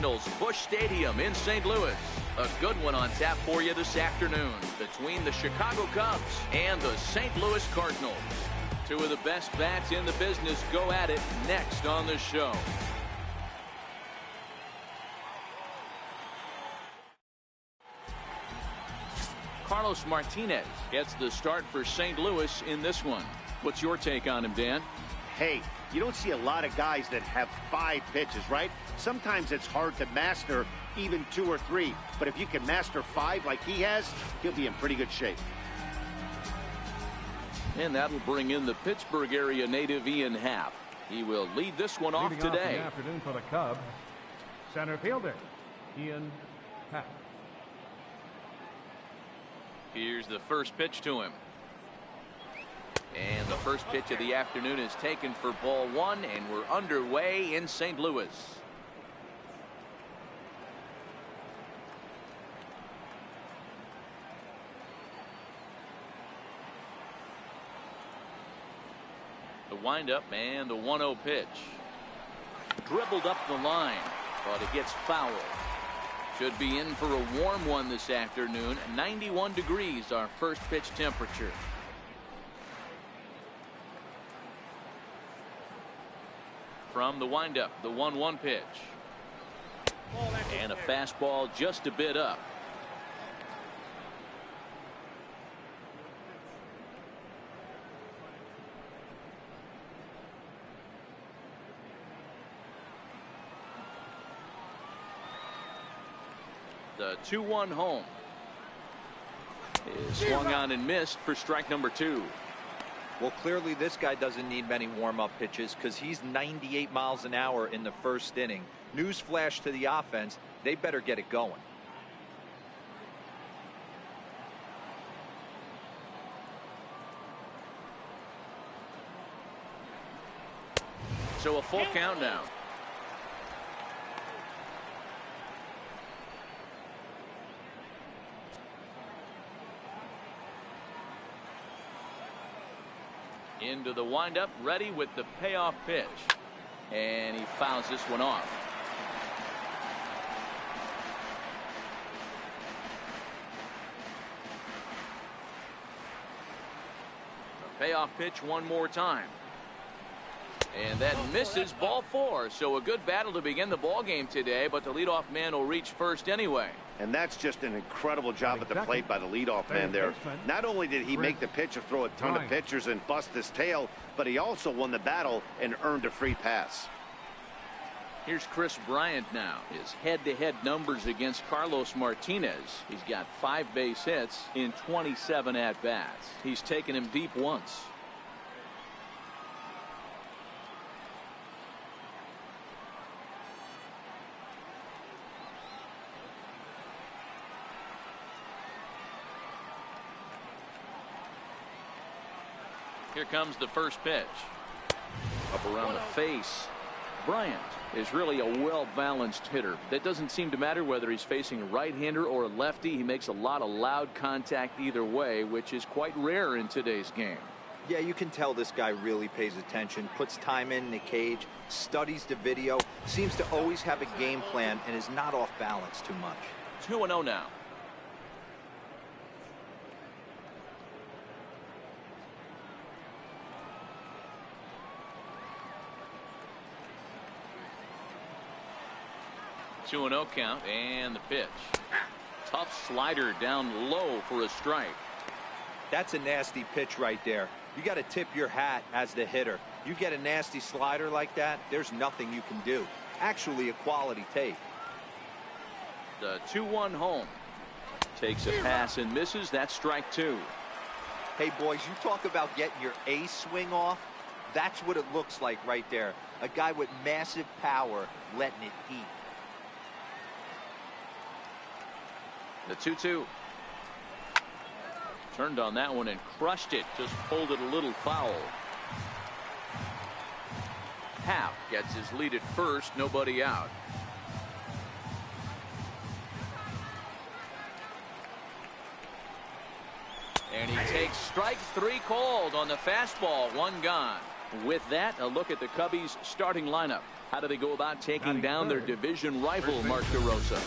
Cardinals, Busch Stadium in St. Louis. A good one on tap for you this afternoon between the Chicago Cubs and the St. Louis Cardinals. Two of the best bats in the business go at it next on the show. Carlos Martinez gets the start for St. Louis in this one. What's your take on him, Dan? Hey, you don't see a lot of guys that have 5 pitches, right? Sometimes it's hard to master even 2 or 3. But if you can master 5 like he has, he'll be in pretty good shape. And that'll bring in the Pittsburgh area native Ian Happ. He will lead this one off today. Off the afternoon for the Cubs, center fielder Ian Happ. Here's the first pitch to him. And the first pitch of the afternoon is taken for ball 1, and we're underway in St. Louis. The windup and the 1-0 pitch. Dribbled up the line, but it gets fouled. Should be in for a warm one this afternoon. 91 degrees, our first pitch temperature. From the windup, the 1-1 pitch. And a fastball just a bit up. The 2-1 home is swung on and missed for strike number 2. Well, clearly this guy doesn't need many warm-up pitches because he's 98 miles an hour in the first inning. Newsflash to the offense, they better get it going. So a full count now. Into the windup, ready with the payoff pitch. And he fouls this one off. The payoff pitch one more time. And that misses, ball 4. So a good battle to begin the ball game today, but the leadoff man will reach first anyway. And that's just an incredible job at the plate by the leadoff man there. Not only did he make the pitch or throw a ton of pitchers and bust his tail, but he also won the battle and earned a free pass. Here's Chris Bryant now. His head-to-head numbers against Carlos Martinez. He's got 5 base hits in 27 at-bats. He's taken him deep once. Here comes the first pitch. Up around the face. Bryant is really a well-balanced hitter. That doesn't seem to matter whether he's facing a right-hander or a lefty. He makes a lot of loud contact either way, which is quite rare in today's game. Yeah, you can tell this guy really pays attention, puts time in the cage, studies the video, seems to always have a game plan, and is not off balance too much. 2-0 now. Two and 0 count, and the pitch. Tough slider down low for a strike. That's a nasty pitch right there. You got to tip your hat as the hitter. You get a nasty slider like that, there's nothing you can do. Actually a quality take. The 2-1 home. Takes a pass and misses. That's strike 2. Hey boys, you talk about getting your A swing off. That's what it looks like right there. A guy with massive power letting it eat. The 2-2. Turned on that one and crushed it. Just pulled it a little foul. Happ gets his lead at first. Nobody out. And he takes strike 3 called on the fastball. 1 gone. With that, a look at the Cubbies starting lineup. How do they go about taking down their division rival, Mark DeRosa?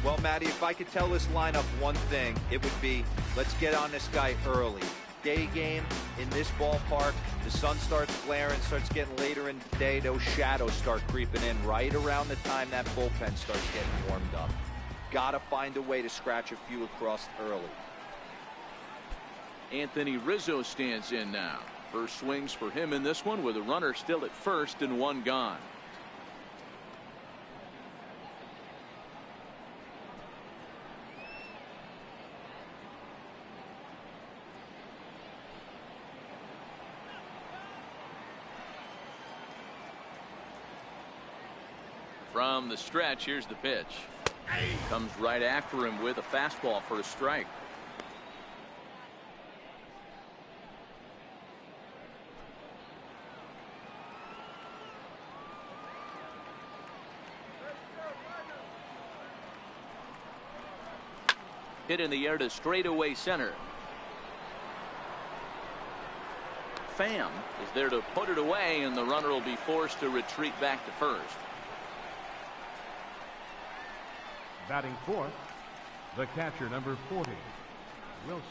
Well, Matty, if I could tell this lineup one thing, it would be, let's get on this guy early. Day game in this ballpark, the sun starts glaring, starts getting later in the day, those shadows start creeping in right around the time that bullpen starts getting warmed up. Gotta find a way to scratch a few across early. Anthony Rizzo stands in now. First swings for him in this one with a runner still at first and one gone. From the stretch, here's the pitch. Comes right after him with a fastball for a strike. Hit in the air to straightaway center. Pham is there to put it away, and the runner will be forced to retreat back to first. Batting fourth, the catcher, number 40, Wilson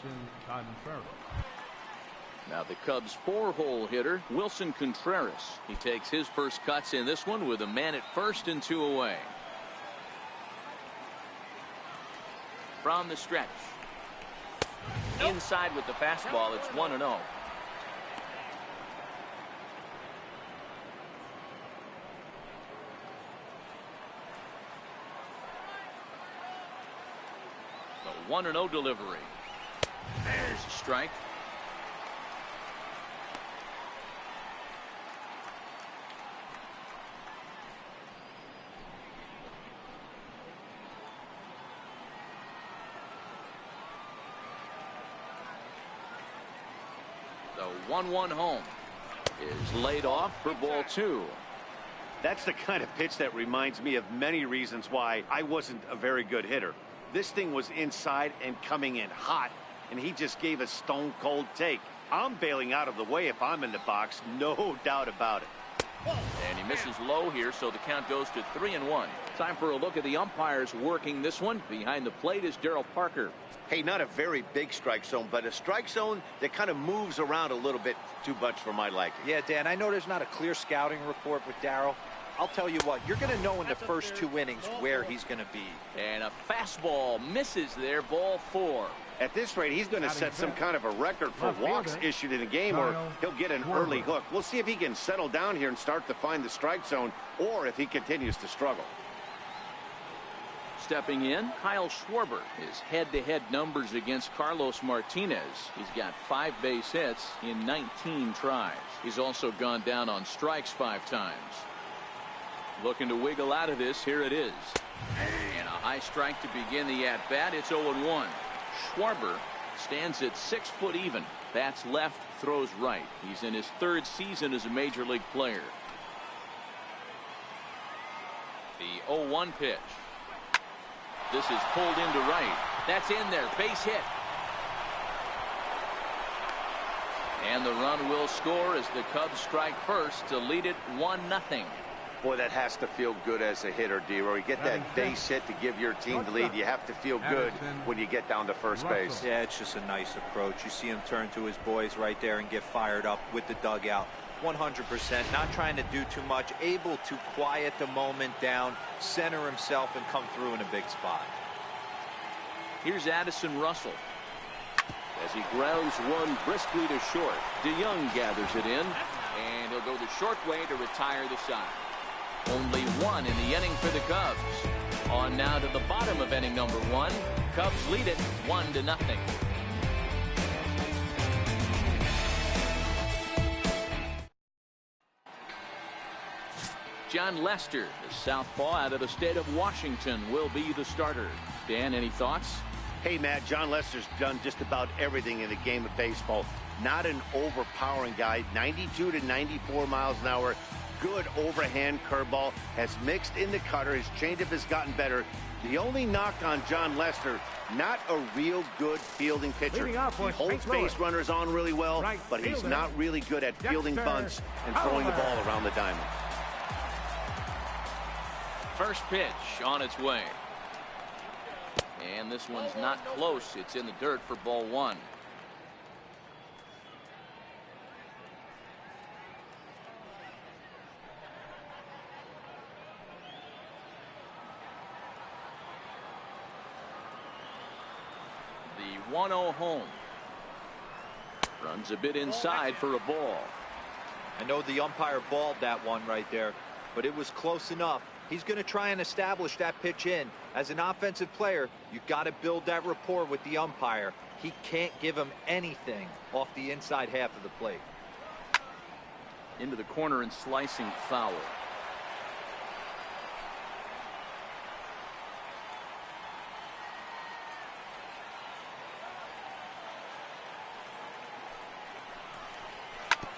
Contreras. Now the Cubs' four-hole hitter, Wilson Contreras. He takes his first cuts in this one with a man at first and two away. From the stretch. Inside with the fastball, it's 1-0. The 1-0 delivery. There's a strike. The 1-1 home is laid off for ball two. That's the kind of pitch that reminds me of many reasons why I wasn't a very good hitter. This thing was inside and coming in hot, and he just gave a stone-cold take. I'm bailing out of the way if I'm in the box, no doubt about it. And he misses low here, so the count goes to 3-1. Time for a look at the umpires working this one. Behind the plate is Darryl Parker. Hey, not a very big strike zone, but a strike zone that kind of moves around a little bit too much for my liking. Yeah, Dan, I know there's not a clear scouting report with Darryl. I'll tell you what, you're going to know in the first two innings where he's going to be. And a fastball misses there, ball four. At this rate, he's going to set some kind of a record for walks issued in a game, or he'll get an early hook. We'll see if he can settle down here and start to find the strike zone, or if he continues to struggle. Stepping in, Kyle Schwarber. His head-to-head numbers against Carlos Martinez. He's got 5 base hits in 19 tries. He's also gone down on strikes 5 times. Looking to wiggle out of this. Here it is. And a high strike to begin the at-bat. It's 0-1. Schwarber stands at 6 foot even. Bats left, throws right. He's in his 3rd season as a major league player. The 0-1 pitch. This is pulled into right. That's in there. Base hit. And the run will score as the Cubs strike first to lead it 1-0. Boy, that has to feel good as a hitter, D-Roy. You get that base hit to give your team the lead. You have to feel good when you get down to first base. Yeah, it's just a nice approach. You see him turn to his boys right there and get fired up with the dugout. 100%, not trying to do too much, able to quiet the moment down, center himself, and come through in a big spot. Here's Addison Russell. As he grounds one briskly to short, DeYoung gathers it in, and he'll go the short way to retire the side. Only one in the inning for the Cubs. On now to the bottom of inning number 1. Cubs lead it 1-0. John Lester, the southpaw out of the state of Washington, will be the starter. Dan, any thoughts? Hey, Matt, John Lester's done just about everything in the game of baseball. Not an overpowering guy. 92 to 94 miles an hour. Good overhand curveball. Has mixed in the cutter. His changeup has gotten better. The only knock on John Lester, not a real good fielding pitcher. He holds base runners on really well, but he's not really good at fielding bunts and throwing the ball around the diamond. First pitch on its way. And this one's not close. It's in the dirt for ball one. The 1-0 home. Runs a bit inside for a ball. I know the umpire balled that one right there, but it was close enough. He's going to try and establish that pitch in. As an offensive player, you've got to build that rapport with the umpire. He can't give him anything off the inside half of the plate. Into the corner and slicing foul.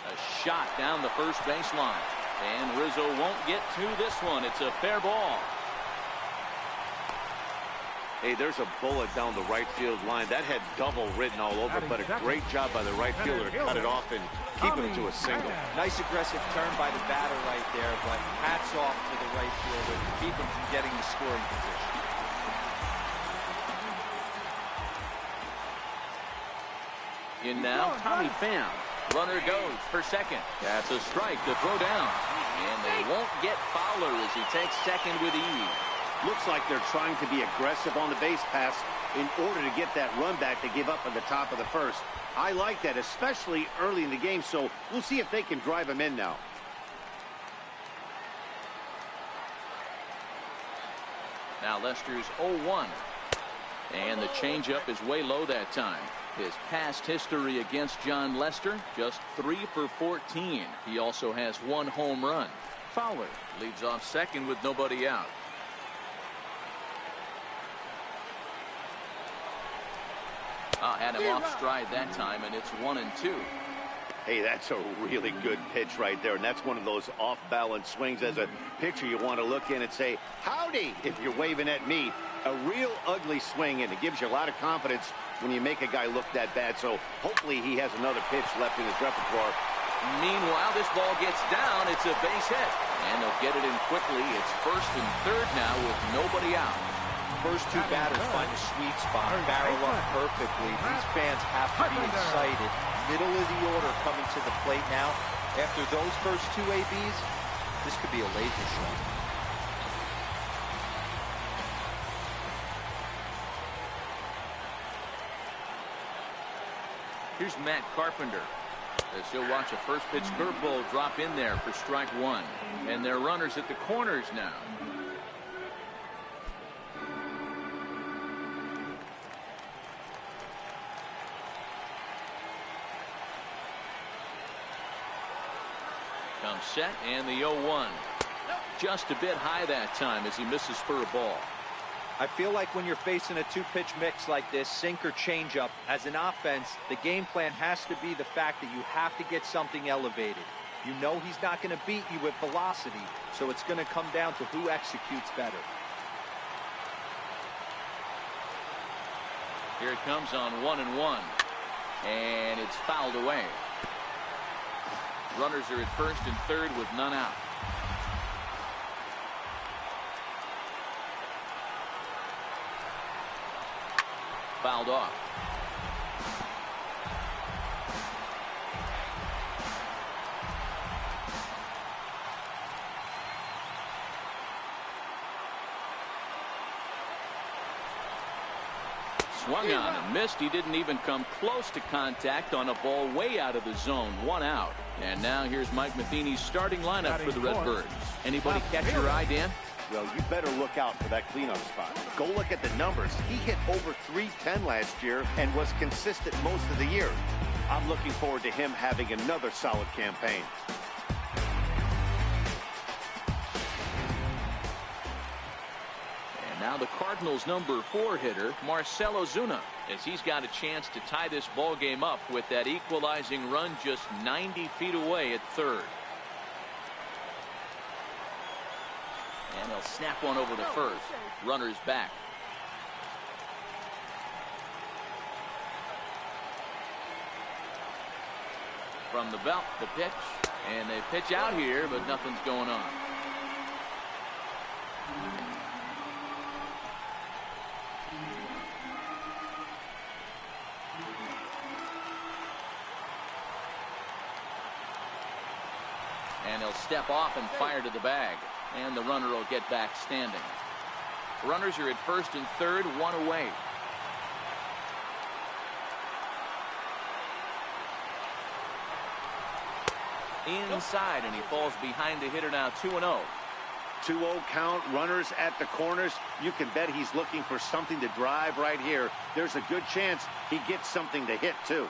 A shot down the first baseline. And Rizzo won't get to this one. It's a fair ball. Hey, there's a bullet down the right field line. That had double written all over, but a great job by the right fielder to cut it off and keep it to a single. Nice aggressive turn by the batter right there, but hats off to the right fielder to keep him from getting the scoring position. In now, Tommy Pham. Runner goes for second. That's a strike to throw down. And they won't get Fowler as he takes second with ease. Looks like they're trying to be aggressive on the base pass in order to get that run back they gave up at the top of the first. I like that, especially early in the game, so we'll see if they can drive him in now. Now Lester's 0-1. And the changeup is way low that time. His past history against John Lester, just 3 for 14. He also has 1 home run. Fowler leads off second with nobody out. Had him off stride that time, and it's 1-2. Hey, that's a really good pitch right there, and that's one of those off-balance swings. As a pitcher, you want to look in and say, howdy, if you're waving at me. A real ugly swing, and it gives you a lot of confidence when you make a guy look that bad. So hopefully he has another pitch left in his repertoire. Meanwhile, this ball gets down. It's a base hit, and they'll get it in quickly. It's first and third now with nobody out. First two batters find a sweet spot, barrel up perfectly. These fans have to be excited. Middle of the order coming to the plate now. After those first two ABs, this could be a laser shot. Here's Matt Carpenter as he'll watch a first pitch curveball drop in there for strike one. And their runners at the corners now. Comes set and the 0-1. Just a bit high that time as he misses for a ball. I feel like when you're facing a two-pitch mix like this, sink or changeup, as an offense, the game plan has to be the fact that you have to get something elevated. You know he's not going to beat you with velocity, so it's going to come down to who executes better. Here it comes on 1-1, and it's fouled away. Runners are at first and third with none out. Fouled off. Swung on and missed. He didn't even come close to contact on a ball way out of the zone. 1 out. And now here's Mike Matheny's starting lineup for the Redbirds. Anybody catch your eye, Dan? Well, you better look out for that cleanup spot. Go look at the numbers. He hit over .310 last year and was consistent most of the year. I'm looking forward to him having another solid campaign. And now the Cardinals' number 4 hitter, Marcell Ozuna, as he's got a chance to tie this ball game up with that equalizing run just 90 feet away at third. And they'll snap one over to first. Runners back. From the belt, the pitch. And they pitch out here, but nothing's going on. He'll step off and fire to the bag, and the runner will get back standing. Runners are at first and third, one away. Inside, and he falls behind the hitter now. 2-0. 2-0 count, runners at the corners. You can bet he's looking for something to drive right here. There's a good chance he gets something to hit too.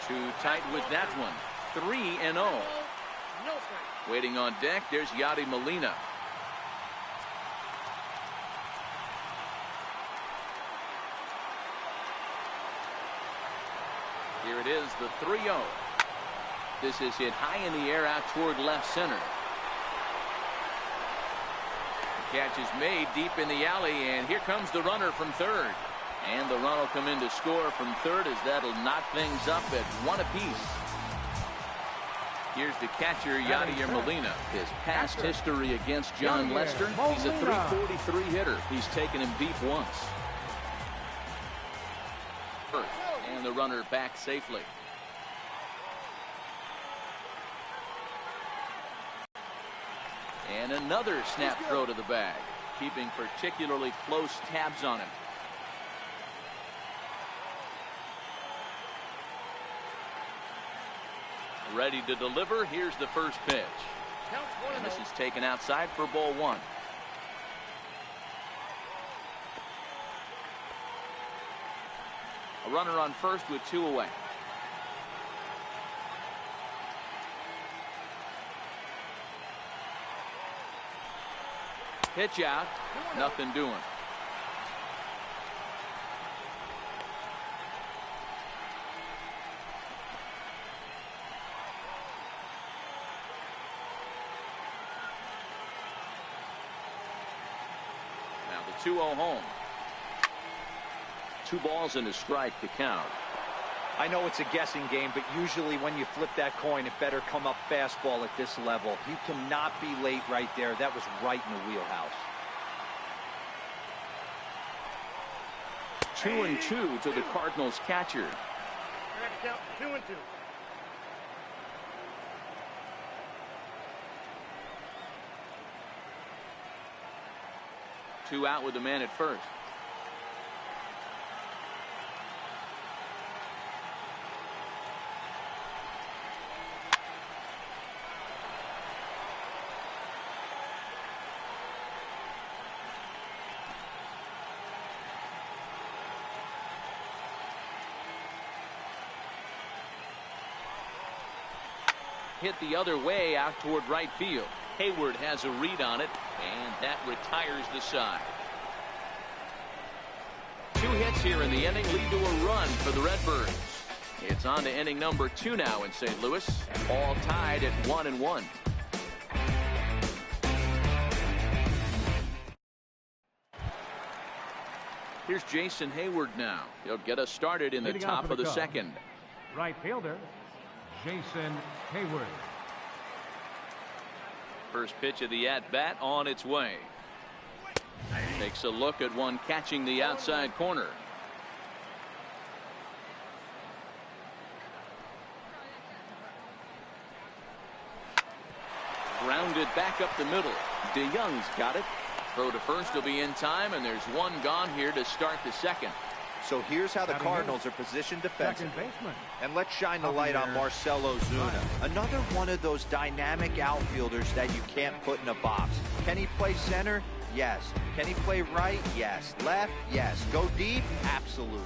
Too tight with that one. 3-0. Waiting on deck, there's Yadier Molina. Here it is, the 3-0. This is hit high in the air out toward left center. The catch is made deep in the alley, and here comes the runner from third. And the run will come in to score from third, as that'll knock things up at one apiece. Here's the catcher, Yadier Molina. His past history against John Lester, he's a .343 hitter. He's taken him deep once. And the runner back safely. And another snap throw to the bag, keeping particularly close tabs on him. Ready to deliver. Here's the first pitch. And this is taken outside for ball one. A runner on first with two away. Pitch out. Nothing doing. Now the 2-0 home. 2 balls and a strike to count. I know it's a guessing game, but usually when you flip that coin, it better come up fastball at this level. You cannot be late right there. That was right in the wheelhouse. 2-2 to the Cardinals catcher. Count 2-2. Two out with the man at first. Hit the other way out toward right field. Hayward has a read on it, and that retires the side. 2 hits here in the inning lead to a run for the Redbirds. It's on to inning number 2 now in St. Louis, all tied at 1-1. Here's Jason Hayward now. He'll get us started in the top of the second. Right fielder, Jason Hayward. First pitch of the at-bat on its way. Takes a look at one catching the outside corner. Grounded back up the middle. DeYoung's got it. Throw to first will be in time, and there's one gone here to start the second. So here's how the Cardinals are positioned defensively. And let's shine the light on Marcell Ozuna. Another one of those dynamic outfielders that you can't put in a box. Can he play center? Yes. Can he play right? Yes. Left? Yes. Go deep? Absolutely.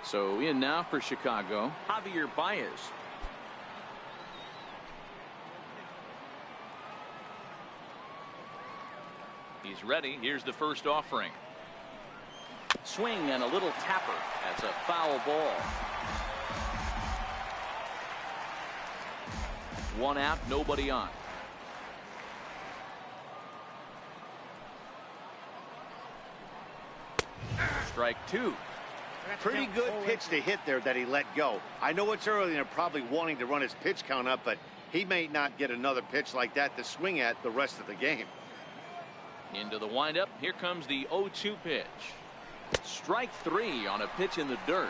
So in now for Chicago, Javier Baez. He's ready. Here's the first offering. Swing and a little tapper. That's a foul ball. 1 out, nobody on. Strike 2. Pretty good pitch to hit there that he let go. I know it's early and they're probably wanting to run his pitch count up, but he may not get another pitch like that to swing at the rest of the game. Into the windup. Here comes the 0-2 pitch. Strike 3 on a pitch in the dirt.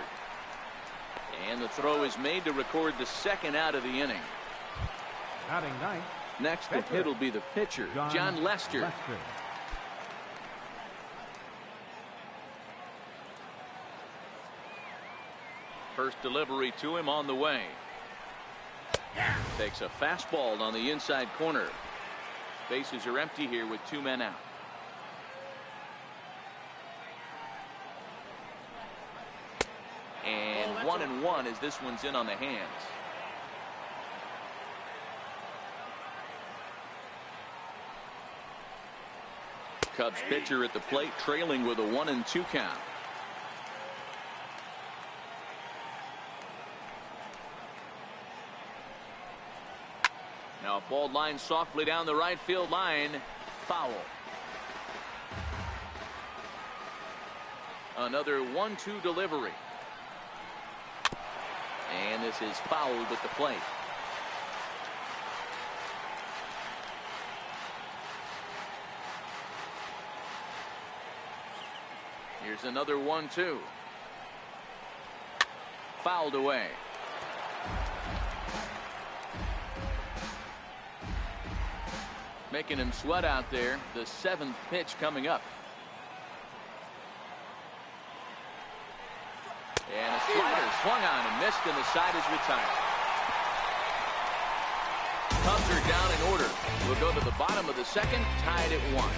And the throw is made to record the second out of the inning. Batting ninth. Next to hit will be the pitcher, John Lester. First delivery to him on the way. Takes a fastball on the inside corner. Bases are empty here with 2 men out. And 1-1 as this one's in on the hands. Cubs pitcher at the plate, trailing with a 1-2 count. Now a ball line softly down the right field line. Foul. Another 1-2 delivery. And this is fouled at the plate. Here's another 1-2. Fouled away. Making him sweat out there. The 7th pitch coming up. And a slider swung on and missed, and the side is retired. Cubs are down in order. We'll go to the bottom of the second, tied at 1.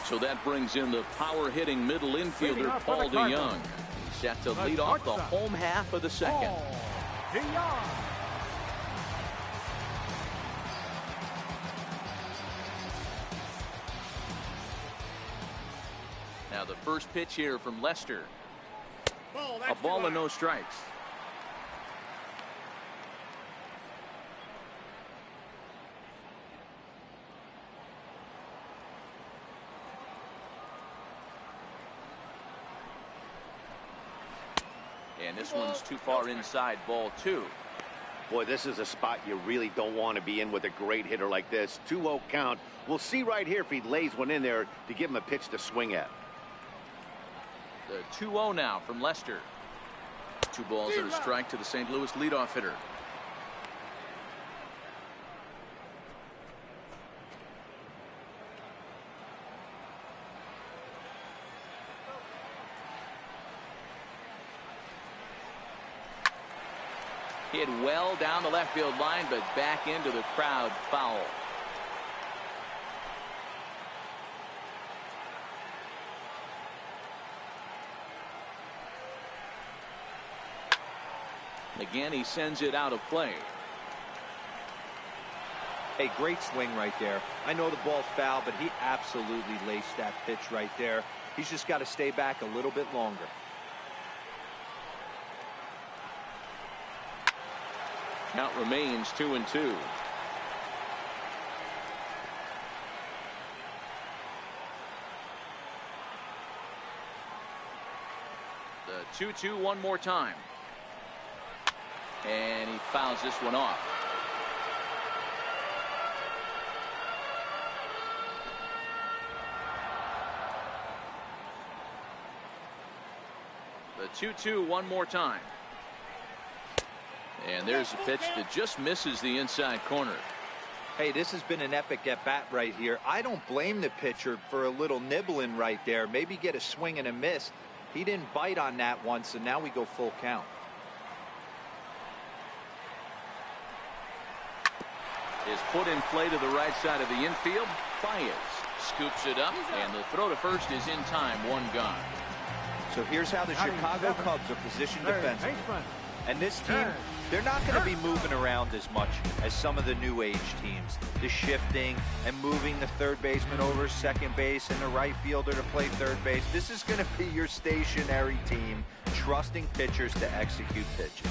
So that brings in the power-hitting middle infielder, Paul DeYoung. Set to lead off the home half of the second. Now the first pitch here from Lester. A ball and no strikes. And this one's too far inside, ball 2. Boy, this is a spot you really don't want to be in with a great hitter like this. 2-0 count. We'll see right here if he lays one in there to give him a pitch to swing at. The 2-0 now from Lester. 2 balls and a strike to the St. Louis leadoff hitter. Hit well down the left field line, but back into the crowd. Foul. Again, he sends it out of play. Hey, great swing right there. I know the ball's foul, but he absolutely laced that pitch right there. He's just got to stay back a little bit longer. Count remains 2-2. The 2-2 one more time. And he fouls this one off. The 2-2 one more time. And there's a pitch that just misses the inside corner. Hey, this has been an epic at-bat right here. I don't blame the pitcher for a little nibbling right there. Maybe get a swing and a miss. He didn't bite on that once, and now we go full count. Is put in play to the right side of the infield. Baez scoops it up, and the throw to first is in time. 1 gone. So here's how the Chicago Cubs are positioned defensively. And this team, they're not going to be moving around as much as some of the new age teams. The shifting and moving the third baseman over second base and the right fielder to play third base. This is going to be your stationary team, trusting pitchers to execute pitches.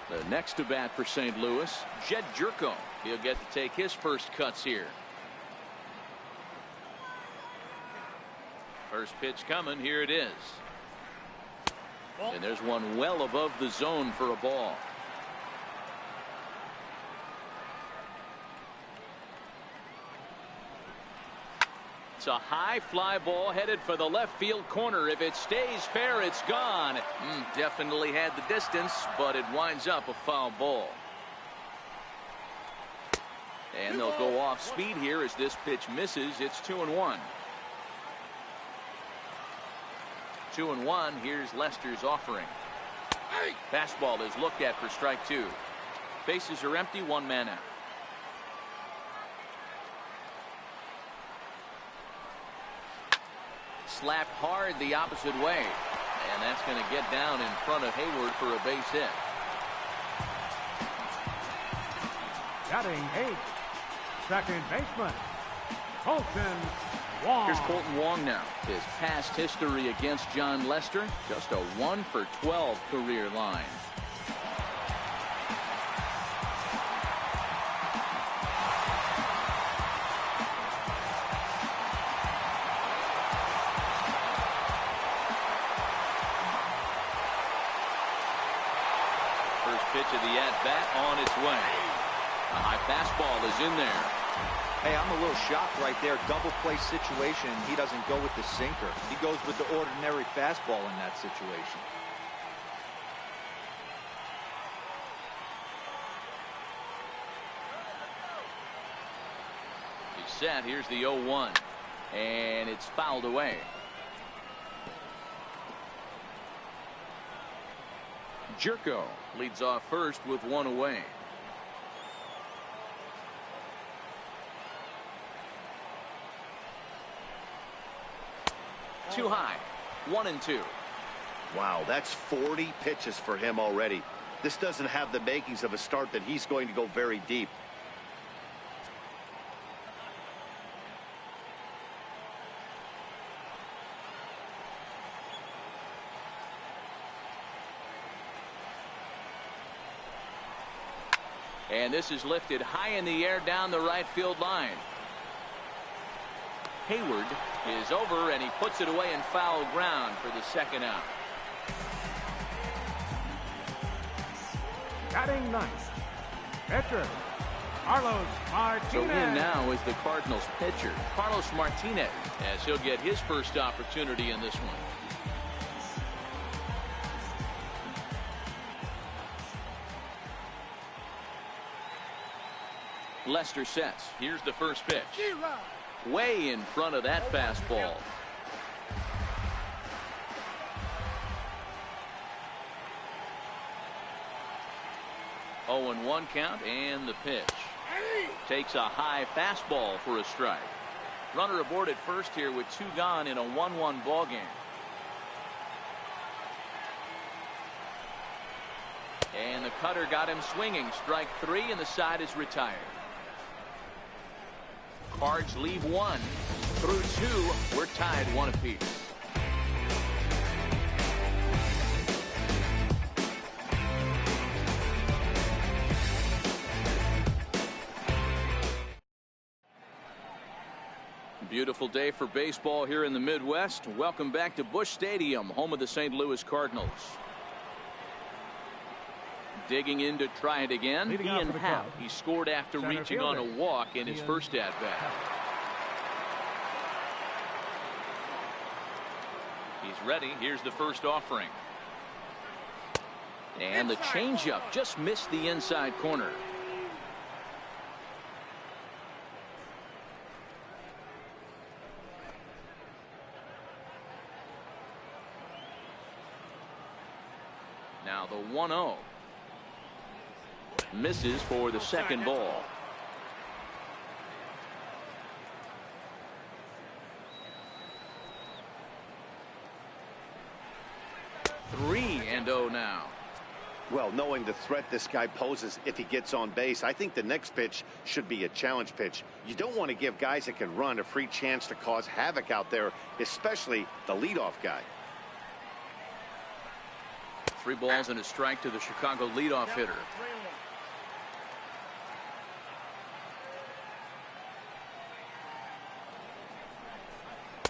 The Next to bat for St. Louis, Jed Jerko. He'll get to take his first cuts here. First pitch coming. Here it is. And there's one well above the zone for a ball. It's a high fly ball headed for the left field corner. If it stays fair, it's gone. Definitely had the distance, but it winds up a foul ball. And they'll go off speed here as this pitch misses. It's 2-1. 2-1. Here's Lester's offering. Fastball is looked at for strike 2. Bases are empty, 1 man out. Slapped hard the opposite way, and that's going to get down in front of Hayward for a base hit. Batting 8th, second baseman, Colton Wong. Here's Colton Wong now. His past history against John Lester, just a 1-for-12 career line. Pitch of the at-bat on its way. A high fastball is in there. Hey, I'm a little shocked right there. Double play situation. He doesn't go with the sinker. He goes with the ordinary fastball in that situation. He's set. Here's the 0-1. And it's fouled away. Jerko leads off first with 1 away. Too high. 1-2. Wow, that's 40 pitches for him already. This doesn't have the makings of a start that he's going to go very deep. And this is lifted high in the air down the right field line. Hayward is over, and he puts it away in foul ground for the second out. Batting 9th, pitcher, Carlos Martinez. So in now is the Cardinals pitcher, Carlos Martinez, as he'll get his first opportunity in this one. Lester sets. Here's the first pitch. Way in front of that fastball. Oh, and 1 count, and the pitch. Takes a high fastball for a strike. Runner aboard at first here with 2 gone in a 1-1 ball game. And the cutter got him swinging. Strike 3, and the side is retired. Cards leave 1. Through 2, we're tied 1 apiece. Beautiful day for baseball here in the Midwest. Welcome back to Busch Stadium, home of the St. Louis Cardinals. Digging in to try it again. Ian Happ. He scored after reaching on a walk in his first at-bat. He's ready. Here's the first offering. And the changeup just missed the inside corner. Now the 1-0. Misses for the second ball. Three and 0 now. Well, knowing the threat this guy poses if he gets on base, I think the next pitch should be a challenge pitch. You don't want to give guys that can run a free chance to cause havoc out there, especially the leadoff guy. 3 balls and a strike to the Chicago leadoff hitter.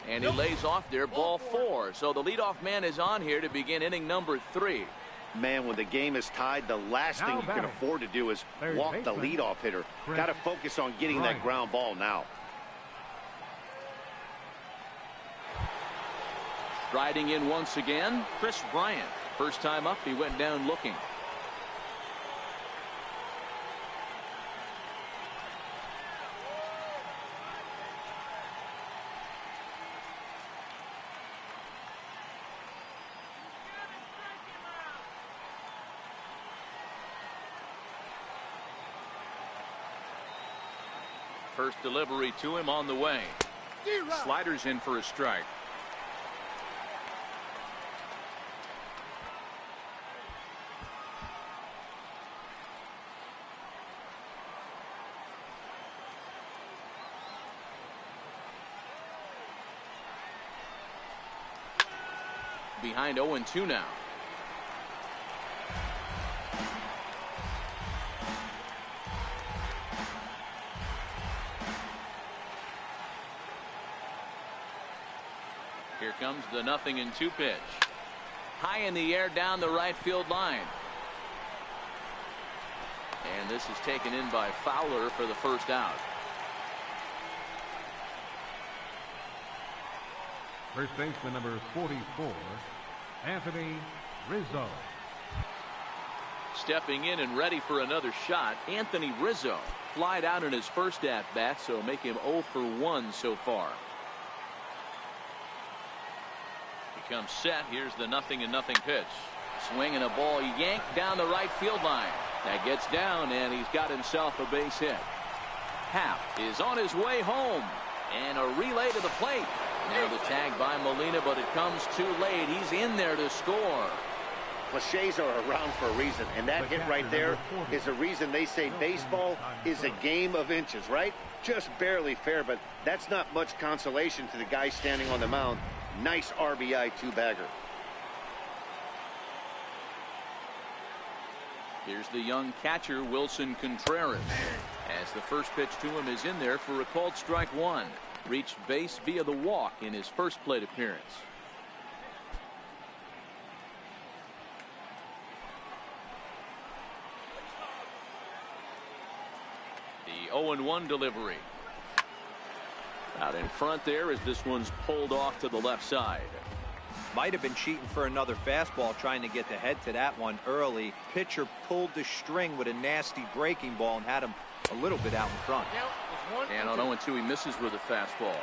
And he lays off there, ball 4. So the leadoff man is on here to begin inning number 3. Man, when the game is tied, the last thing you can afford to do is walk the leadoff hitter. Got to focus on getting that ground ball now. Striding in once again, Chris Bryant. First time up, he went down looking. First delivery to him on the way. Sliders in for a strike. Behind 0-2 now. Here comes the 0-2 pitch. High in the air down the right field line. And this is taken in by Fowler for the first out. First baseman number 44, Anthony Rizzo. Stepping in and ready for another shot, Anthony Rizzo. Flied out in his first at-bat, so make him 0 for 1 so far. He comes set. Here's the 0-0 pitch. Swing and a ball yanked down the right field line. That gets down, and he's got himself a base hit. Happ is on his way home, and a relay to the plate. Now the tag by Molina, but it comes too late. He's in there to score. Cliches are around for a reason, and that hit right there is a reason they say baseball is a game of inches, right? Just barely fair, but that's not much consolation to the guy standing on the mound. Nice RBI two-bagger. Here's the young catcher, Wilson Contreras. As the first pitch to him is in there for a called strike 1. Reached base via the walk in his first plate appearance. The 0-1 delivery. Out in front there as this one's pulled off to the left side. Might have been cheating for another fastball, trying to get the head to that one early. Pitcher pulled the string with a nasty breaking ball and had him a little bit out in front. And on 0-2 he misses with a fastball.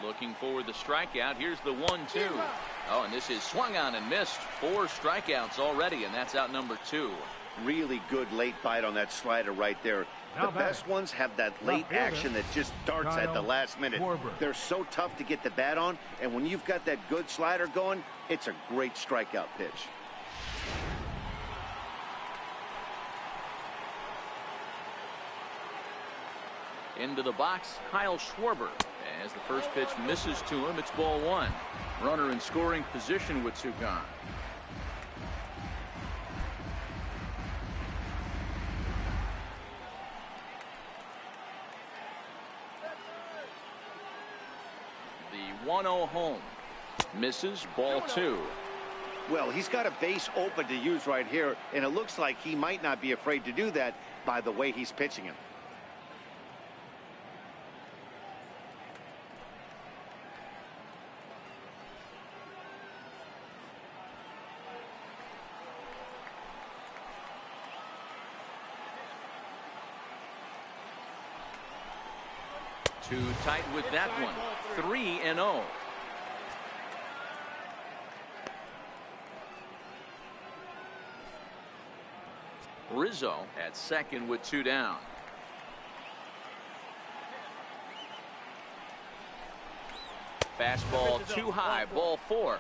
Looking for the strikeout. Here's the 1-2. Oh, and this is swung on and missed. 4 strikeouts already, and that's out number 2. Really good late bite on that slider right there. The best ones have that late action that just starts at the last minute. They're so tough to get the bat on, and when you've got that good slider going, it's a great strikeout pitch. Into the box, Kyle Schwarber. As the first pitch misses to him, it's ball 1. Runner in scoring position with 2 gone. The 1-0 home. Misses, ball 2. Well, he's got a base open to use right here, and it looks like he might not be afraid to do that by the way he's pitching him. Too tight with that one. 3-0. Rizzo at second with 2 down. Fastball too high, ball 4.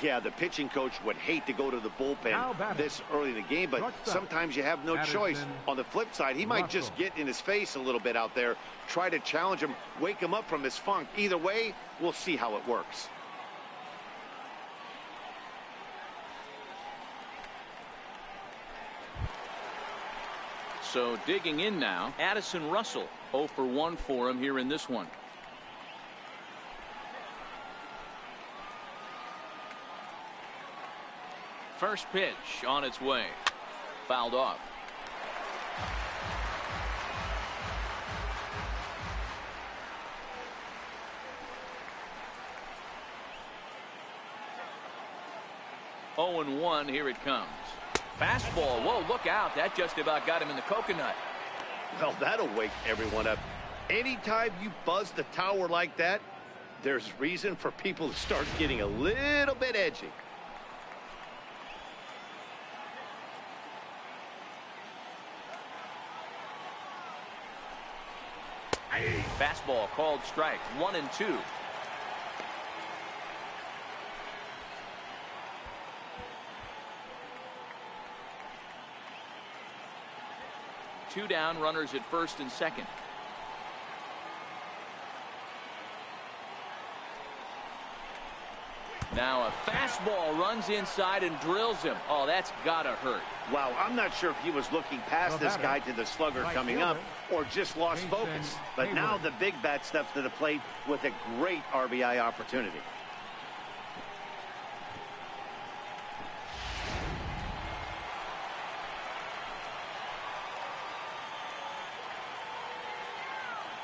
Yeah, the pitching coach would hate to go to the bullpen this early in the game, but sometimes you have no choice. On the flip side, he might just get in his face a little bit out there, try to challenge him, wake him up from his funk. Either way, we'll see how it works. So digging in now, Addison Russell, 0 for 1 for him here in this one. First pitch on its way. Fouled off. Oh and 1, here it comes. Fastball. Whoa, look out. That just about got him in the coconut. Well, that'll wake everyone up. Anytime you buzz the tower like that, there's reason for people to start getting a little bit edgy. Fastball called strike. 1 and 2. Two down, runners at first and second. Now a fastball runs inside and drills him. Oh, that's gotta hurt. Wow, I'm not sure if he was looking past this guy to the slugger coming up or just lost focus. But now the big bat steps to the plate with a great RBI opportunity.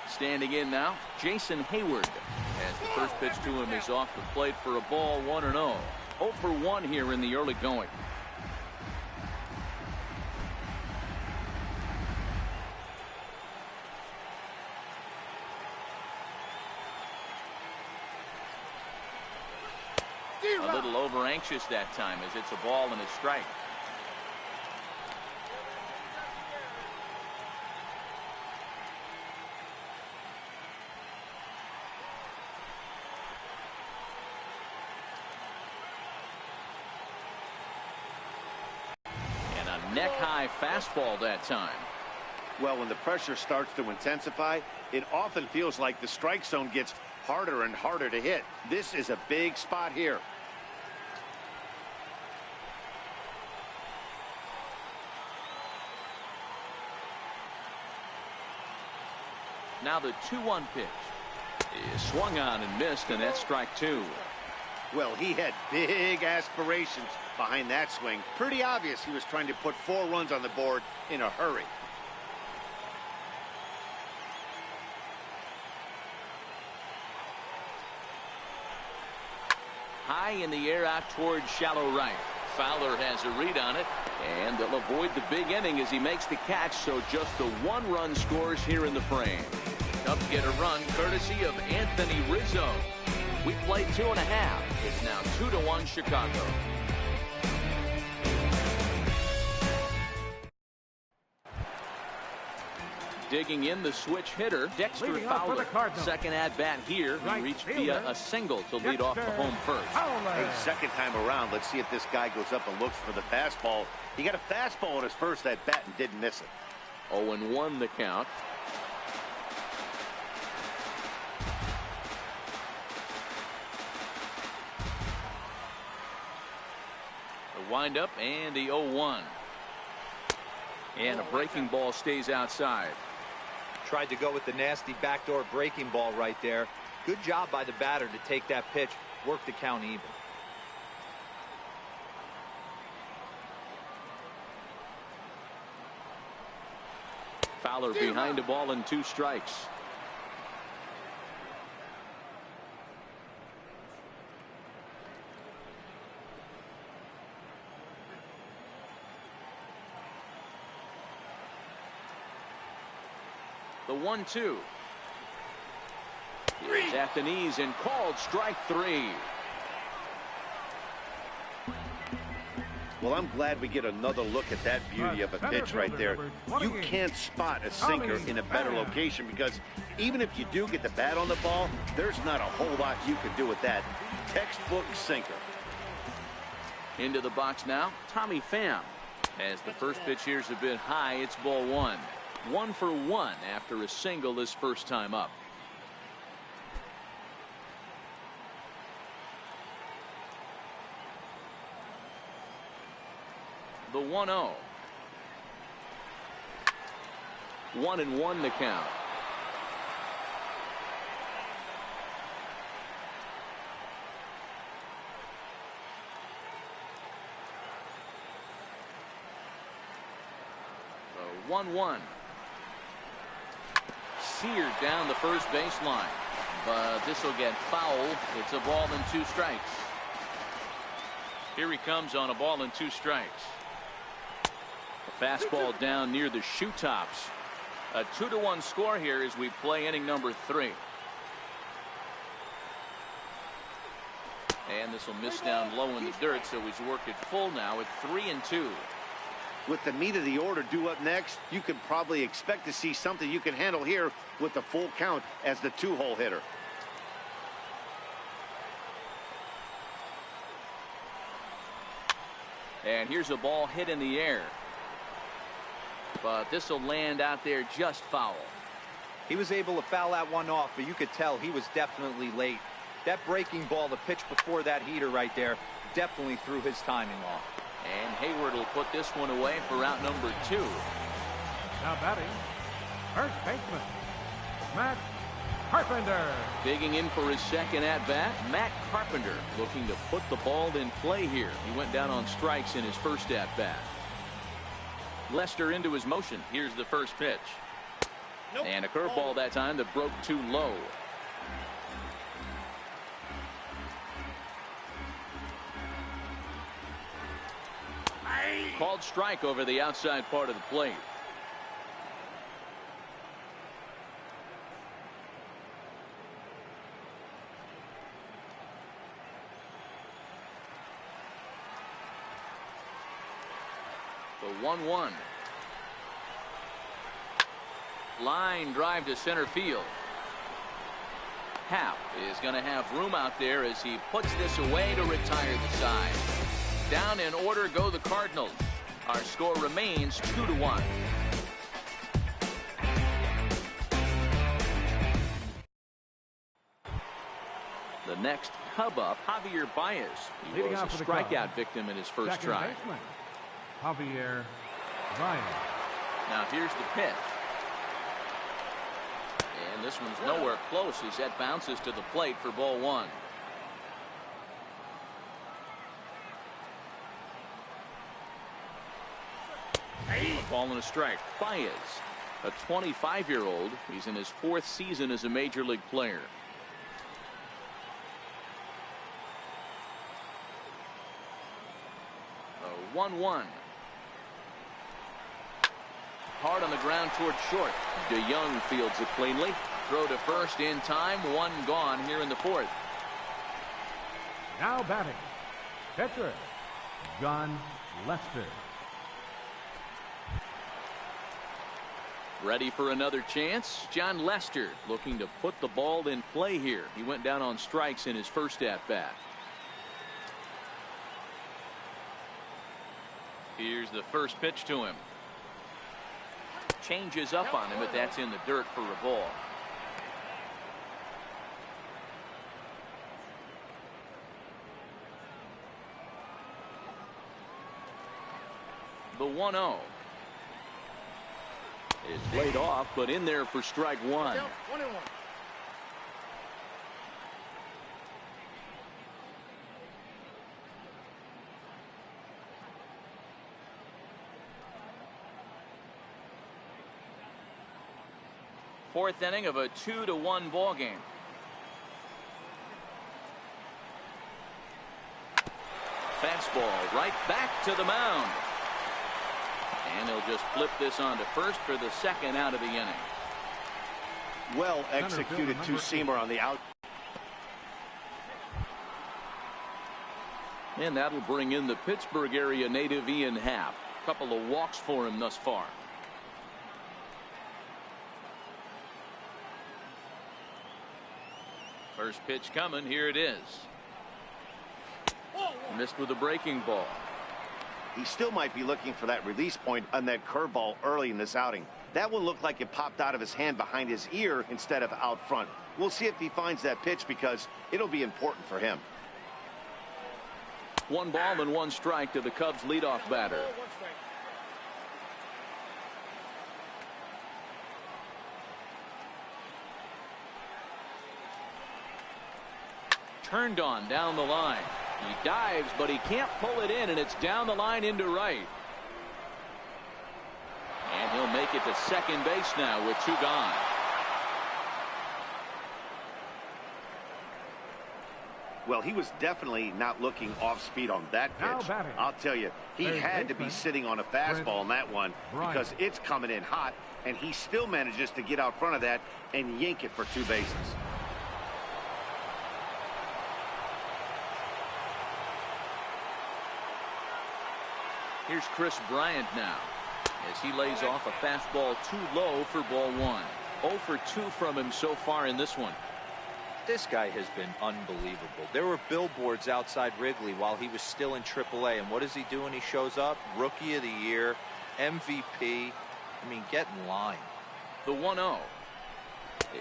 Standing in now, Jason Hayward. As the first pitch to him is off the plate for a ball, 1-0. 0 for 1 here in the early going. A little over anxious that time as it's a ball and a strike. Neck-high fastball that time. Well, when the pressure starts to intensify, it often feels like the strike zone gets harder and harder to hit. This is a big spot here. Now the 2-1 pitch is swung on and missed, and that's strike 2. Well, he had big aspirations behind that swing. Pretty obvious he was trying to put 4 runs on the board in a hurry. High in the air out towards shallow right. Fowler has a read on it, and they'll avoid the big inning as he makes the catch, so just the 1-run scores here in the frame. Cubs get a run courtesy of Anthony Rizzo. We played 2.5. It's now 2-1 Chicago. Digging in, the switch hitter, Dexter Fowler. Second at bat here. He reached via a single to lead off the home first. Hey, second time around, let's see if this guy goes up and looks for the fastball. He got a fastball on his first at bat and didn't miss it. 0-1 the count. The windup and the 0-1. And a breaking ball stays outside. Tried to go with the nasty backdoor breaking ball right there. Good job by the batter to take that pitch, work the count even. Fowler behind a ball and 2 strikes. The 1-2. Here's at the knees and called strike 3. Well, I'm glad we get another look at that beauty of a pitch right there. You can't spot a sinker in a better location because even if you do get the bat on the ball, there's not a whole lot you can do with that. Textbook sinker. Into the box now, Tommy Pham. As the first pitch here's a bit high, it's ball one. 1 for 1 after a single this first time up. The 1-0. 1-1 the count. The 1-1. Seared down the first baseline, but this will get foul. It's a ball and 2 strikes. Here he comes on a ball and 2 strikes. A fastball down near the shoe tops. A 2-1 score here as we play inning number 3. And this will miss down low in the dirt, so he's worked it full now at 3-2. With the meat of the order due up next, you can probably expect to see something you can handle here with the full count as the 2-hole hitter. And here's a ball hit in the air. But this will land out there just foul. He was able to foul that one off, but you could tell he was definitely late. That breaking ball, the pitch before that heater right there, definitely threw his timing off. And Hayward will put this one away for out number 2. Now batting, first baseman, Matt Carpenter. Digging in for his second at-bat, Matt Carpenter looking to put the ball in play here. He went down on strikes in his first at-bat. Lester into his motion. Here's the first pitch. Nope. And a curveball that time that broke too low. Called strike over the outside part of the plate. The 1-1. Line drive to center field. Happ is going to have room out there as he puts this away to retire the side. Down in order go the Cardinals. Our score remains 2-1. The next Cub up, Javier Baez. He was a strikeout victim in his first try. Baseman, Javier Baez. Now here's the pitch. And this one's nowhere close as that bounces to the plate for ball 1. A ball and a strike. Baez, a 25-year-old. He's in his 4th season as a major league player. A 1-1. Hard on the ground toward short. DeYoung fields it cleanly. Throw to first in time. 1 gone here in the 4th. Now batting, pitcher, John Lester. Ready for another chance. John Lester looking to put the ball in play here. He went down on strikes in his first at-bat. Here's the first pitch to him. Changes up on him, but that's in the dirt for a ball. The 1-0. Is laid off, but in there for strike 1. 1-1. Fourth inning of a 2-1 ball game. Fastball right back to the mound. And he'll just flip this on to first for the second out of the inning. Well executed two-seamer on the out. And that'll bring in the Pittsburgh area native Ian Happ. A couple of walks for him thus far. First pitch coming. Here it is. Missed with a breaking ball. He still might be looking for that release point on that curveball early in this outing. That one looked like it popped out of his hand behind his ear instead of out front. We'll see if he finds that pitch because it'll be important for him. 1 ball and 1 strike to the Cubs leadoff batter. Turned on down the line. He dives, but he can't pull it in, and it's down the line into right. And he'll make it to second base now with 2 gone. Well, he was definitely not looking off speed on that pitch. I'll tell you, he had to be sitting on a fastball on that one because it's coming in hot, and he still manages to get out front of that and yank it for 2 bases. Here's Chris Bryant now as he lays off a fastball too low for ball 1. 0 for 2 from him so far in this one. This guy has been unbelievable. There were billboards outside Wrigley while he was still in AAA, and what does he do when he shows up? Rookie of the Year, MVP. I mean, get in line. The 1-0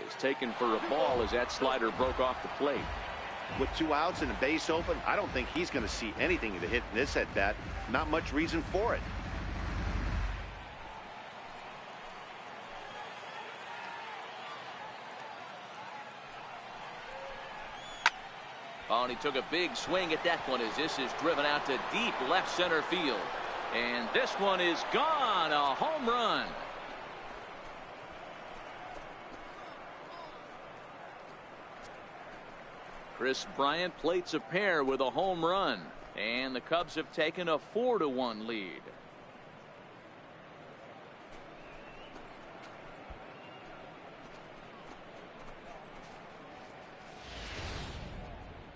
is taken for a ball as that slider broke off the plate. With 2 outs and a base open, I don't think he's going to see anything to hit in this at bat. Not much reason for it. Oh, and he took a big swing at that one as this is driven out to deep left center field. And this one is gone. A home run. Chris Bryant plates a pair with a home run, and the Cubs have taken a 4-1 lead.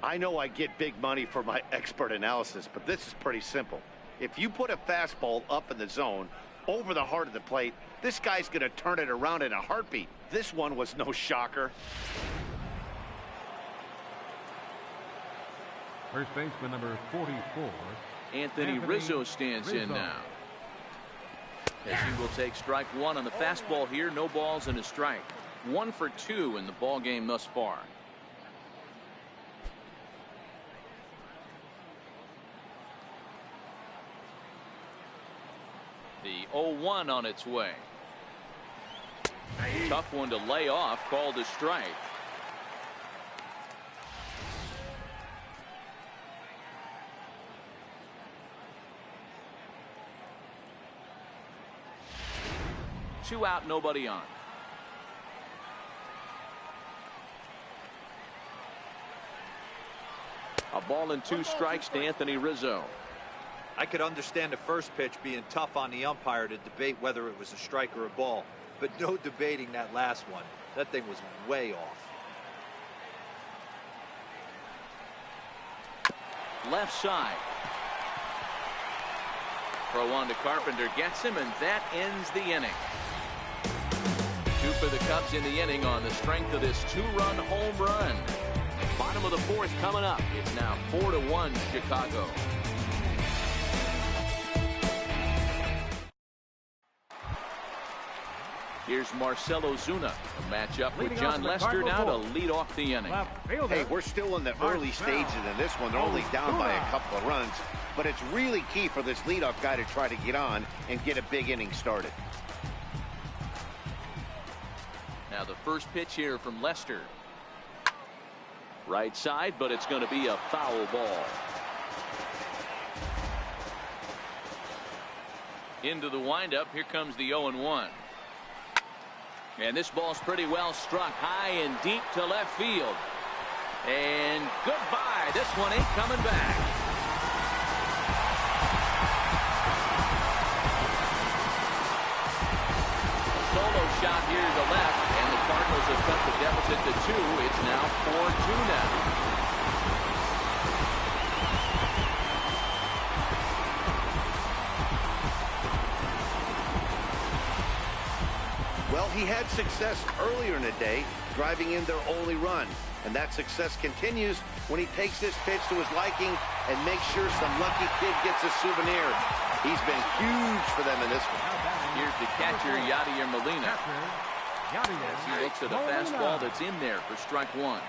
I know I get big money for my expert analysis, but this is pretty simple. If you put a fastball up in the zone over the heart of the plate, this guy's going to turn it around in a heartbeat. This one was no shocker. First baseman number 44. Anthony Rizzo stands in now. As he will take strike 1 on the fastball here. No balls and a strike. 1 for 2 in the ball game thus far. The 0-1 on its way. Tough one to lay off, called a strike. Two out, nobody on. A ball and 2 strikes to Anthony Rizzo. I could understand the first pitch being tough on the umpire to debate whether it was a strike or a ball, but no debating that last one. That thing was way off. Left side. Throw on to Carpenter, gets him, and that ends the inning. 2 for the Cubs in the inning on the strength of this 2-run home run. Bottom of the 4th coming up. It's now 4-1 Chicago. Here's Marcell Ozuna, a matchup with John Lester now to lead off the inning. Hey, we're still in the early stages in this one. They're only down by a couple of runs, but it's really key for this leadoff guy to try to get on and get a big inning started. Now the first pitch here from Lester. Right side, but it's going to be a foul ball. Into the windup. Here comes the 0-1. And this ball's pretty well struck high and deep to left field. And goodbye. This one ain't coming back. A solo shot here to the left, and the Cardinals have cut the deficit to 2. It's now 4-2 now. Well, he had success earlier in the day, driving in their only run. And that success continues when he takes this pitch to his liking and make sure some lucky kid gets a souvenir. He's been huge for them in this one. Here's the catcher, YADIER Molina. As he looks at a fastball that's in there for strike one.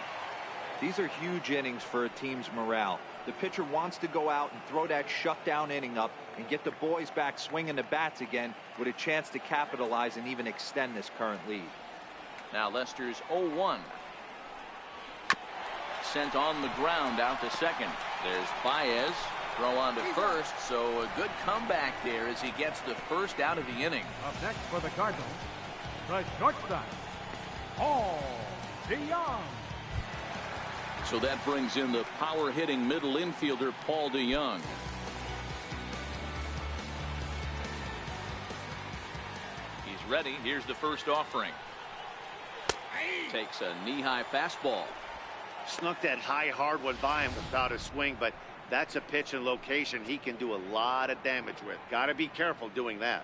These are huge innings for a team's morale. The pitcher wants to go out and throw that shutdown inning up and get the boys back swinging the bats again with a chance to capitalize and even extend this current lead. Now Lester's 0-1. Sent on the ground out to second. There's Baez. Throw on to first, so a good comeback there as he gets the first out of the inning. Up next for the Cardinals, the shortstop, Paul DeYoung. So that brings in the power-hitting middle infielder, Paul DeYoung. He's ready. Here's the first offering. Takes a knee-high fastball. Snuck that high hard one by him without a swing, but that's a pitch and location he can do a lot of damage with. Got to be careful doing that.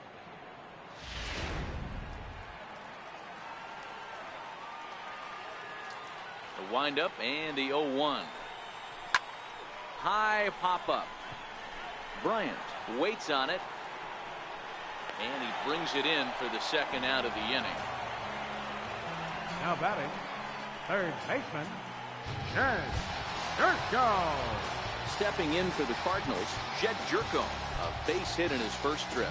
The windup and the 0-1. High pop-up. Bryant waits on it, and he brings it in for the second out of the inning. Now batting, third baseman, Jed Jerko. Stepping in for the Cardinals, Jed Jerko, a base hit in his first trip.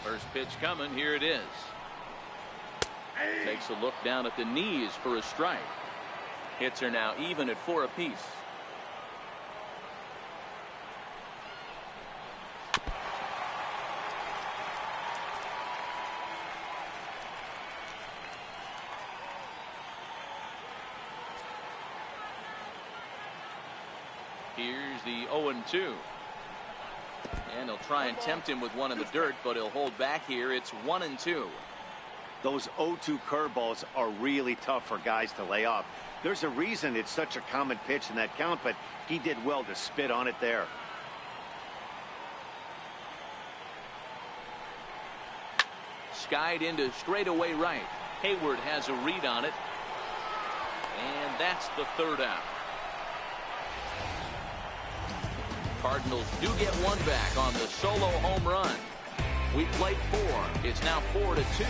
First pitch coming, here it is. Takes a look down at the knees for a strike. Hits are now even at 4 apiece. Here's the 0-2. And he'll try and tempt him with one in the dirt, but he'll hold back here. It's 1-2. Those 0-2 curveballs are really tough for guys to lay off. There's a reason it's such a common pitch in that count, but he did well to spit on it there. Skied into straightaway right. Hayward has a read on it. And that's the third out. Cardinals do get one back on the solo home run. We played 4. It's now 4-2.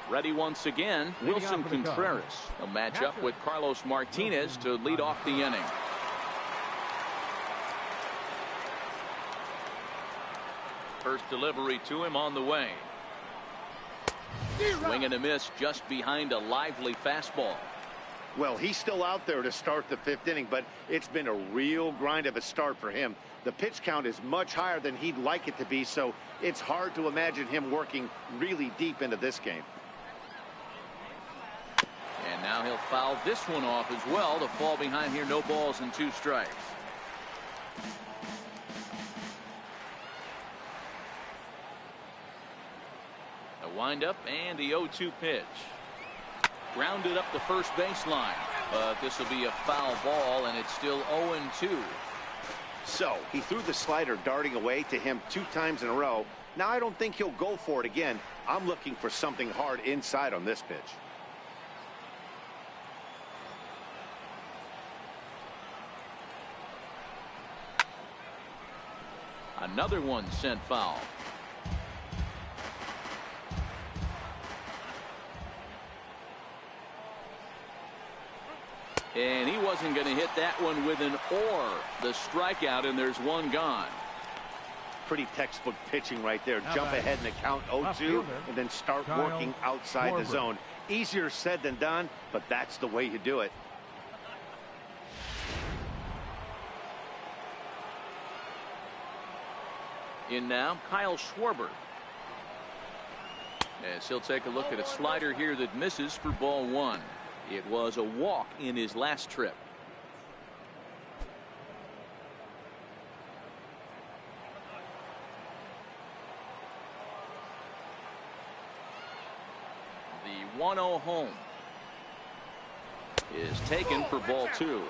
Ready once again, Wilson Contreras. A matchup with Carlos Martinez to lead off the inning. First delivery to him on the way. Swing and a miss just behind a lively fastball. Well, he's still out there to start the 5th inning, but it's been a real grind of a start for him. The pitch count is much higher than he'd like it to be, so it's hard to imagine him working really deep into this game. And now he'll foul this one off as well to fall behind here. No balls and 2 strikes. A windup and the 0-2 pitch. Grounded up the first baseline, but this will be a foul ball, and it's still 0-2. So he threw the slider darting away to him 2 times in a row. Now I don't think he'll go for it again. I'm looking for something hard inside on this pitch. Another one sent foul. And he wasn't going to hit that one with an or. The strikeout, and there's one gone. Pretty textbook pitching right there. Jump ahead in the count 0-2 and then start working outside the zone. Easier said than done, but that's the way you do it. In now, Kyle Schwarber. As he'll take a look at a slider here that misses for ball 1. It was a walk in his last trip. The 1-0 home is taken for ball 2.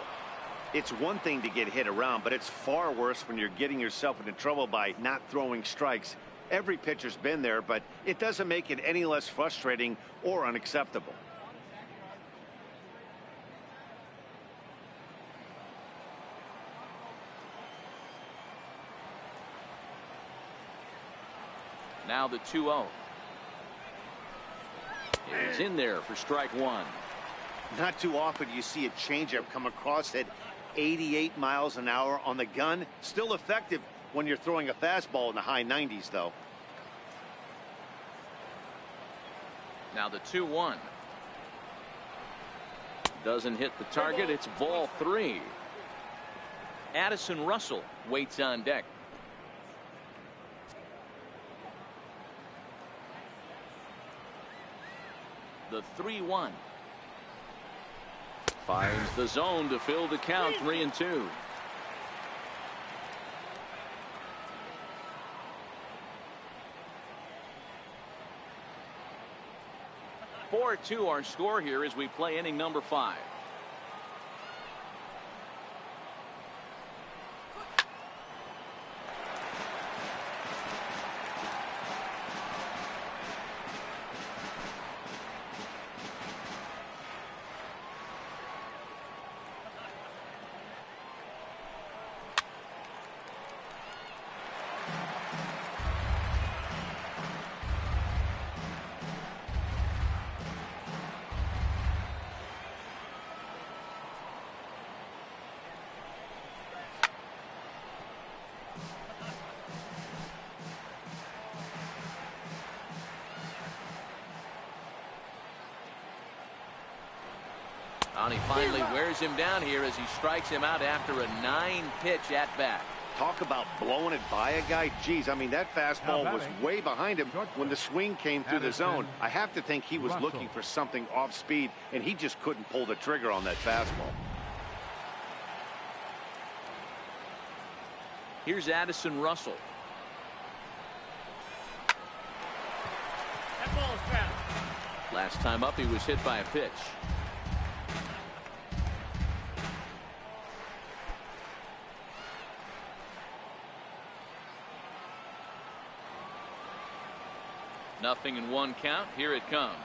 It's one thing to get hit around, but it's far worse when you're getting yourself into trouble by not throwing strikes. Every pitcher's been there, but it doesn't make it any less frustrating or unacceptable. Now the 2-0. It's in there for strike one. Not too often do you see a changeup come across at 88 miles an hour on the gun. Still effective when you're throwing a fastball in the high 90s, though. Now the 2-1. Doesn't hit the target. It's ball 3. Addison Russell waits on deck. The 3-1. Finds the zone to fill the count. 3-2. (4-2) our score here as we play inning number 5. And he finally wears him down here as he strikes him out after a 9-pitch at bat. Talk about blowing it by a guy. Geez, I mean, that fastball was way behind him when the swing came through the zone. I have to think he was looking for something off speed, and he just couldn't pull the trigger on that fastball. Here's Addison Russell. That ball is foul. Last time up, he was hit by a pitch. Nothing in 1 count. Here it comes.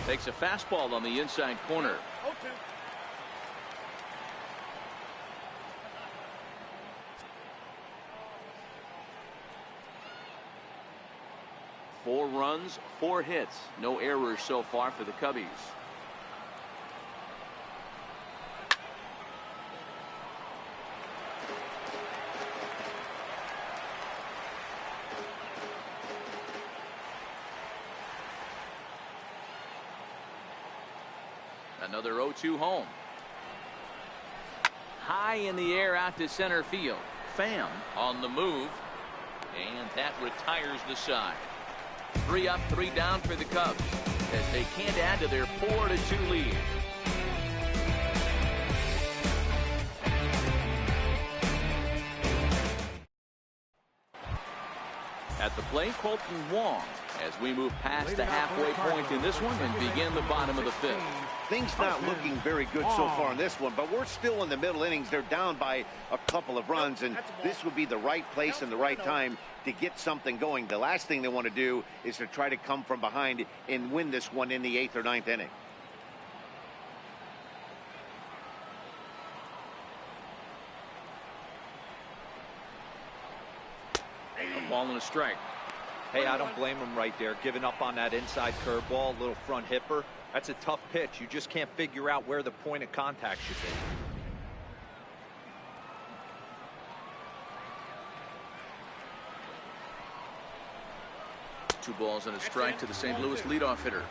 Takes a fastball on the inside corner. 0-2. Four runs, 4 hits. No errors so far for the Cubbies. Another 0-2 home. High in the air out to center field. Pham on the move. And that retires the side. 3 up, 3 down for the Cubs as they can't add to their 4-2 lead. At the plate, Colton Wong, as we move past the halfway point in this one and begin the bottom of the 5th. Things not looking very good so far in this one, but we're still in the middle innings. They're down by a couple of runs, and this would be the right place and the right time to get something going. The last thing they want to do is to try to come from behind and win this one in the 8th or 9th inning. A ball and a strike. Hey, I don't blame him right there. Giving up on that inside curveball, little front hipper. That's a tough pitch. You just can't figure out where the point of contact should be. 2 balls and a strike to the St. Louis leadoff hitter.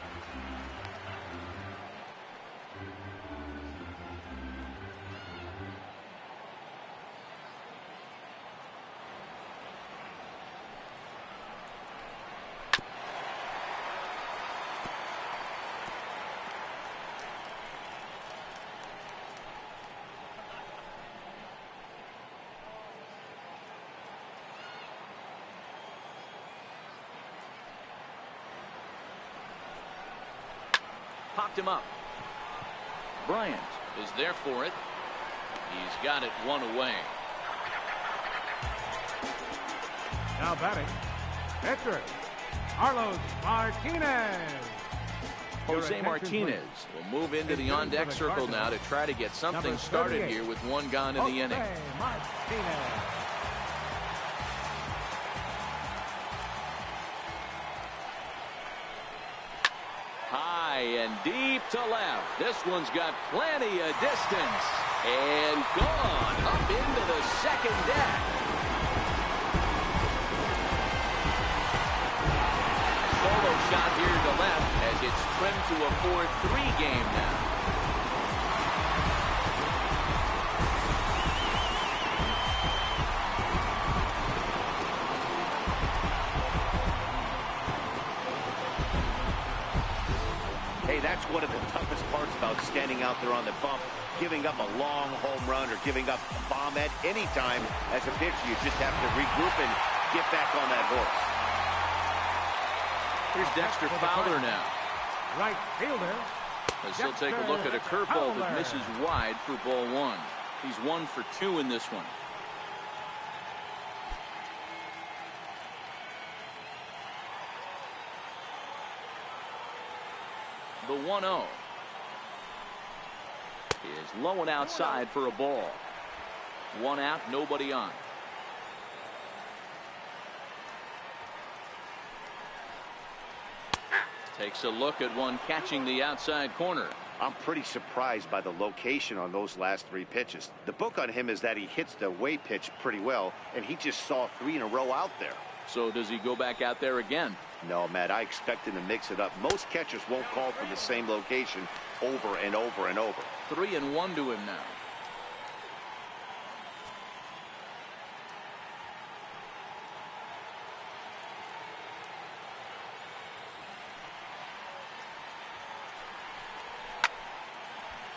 Popped him up. Bryant is there for it. He's got it one away. Now batting, pitcher, Carlos Martinez. Jose Martinez will move into the on-deck circle now to try to get something started here with one gone in the inning. Martinez. High and deep to left. This one's got plenty of distance. And gone up into the second deck. Solo shot here to left as it's trimmed to a 4-3 game now. Hey, that's one of the toughest parts about standing out there on the bump. Giving up a long home run or giving up a bomb at any time as a pitcher. You just have to regroup and get back on that horse. Here's Dexter Fowler now. Right fielder. As he'll take a look at a curveball that misses wide for ball one. He's 1 for 2 in this one. The 1-0 is low and outside for a ball. 1 out, nobody on. Takes a look at one catching the outside corner. I'm pretty surprised by the location on those last 3 pitches. The book on him is that he hits the away pitch pretty well, and he just saw 3 in a row out there. So does he go back out there again? No, Matt, I expect him to mix it up. Most catchers won't call for the same location over and over and over. 3-1 to him now.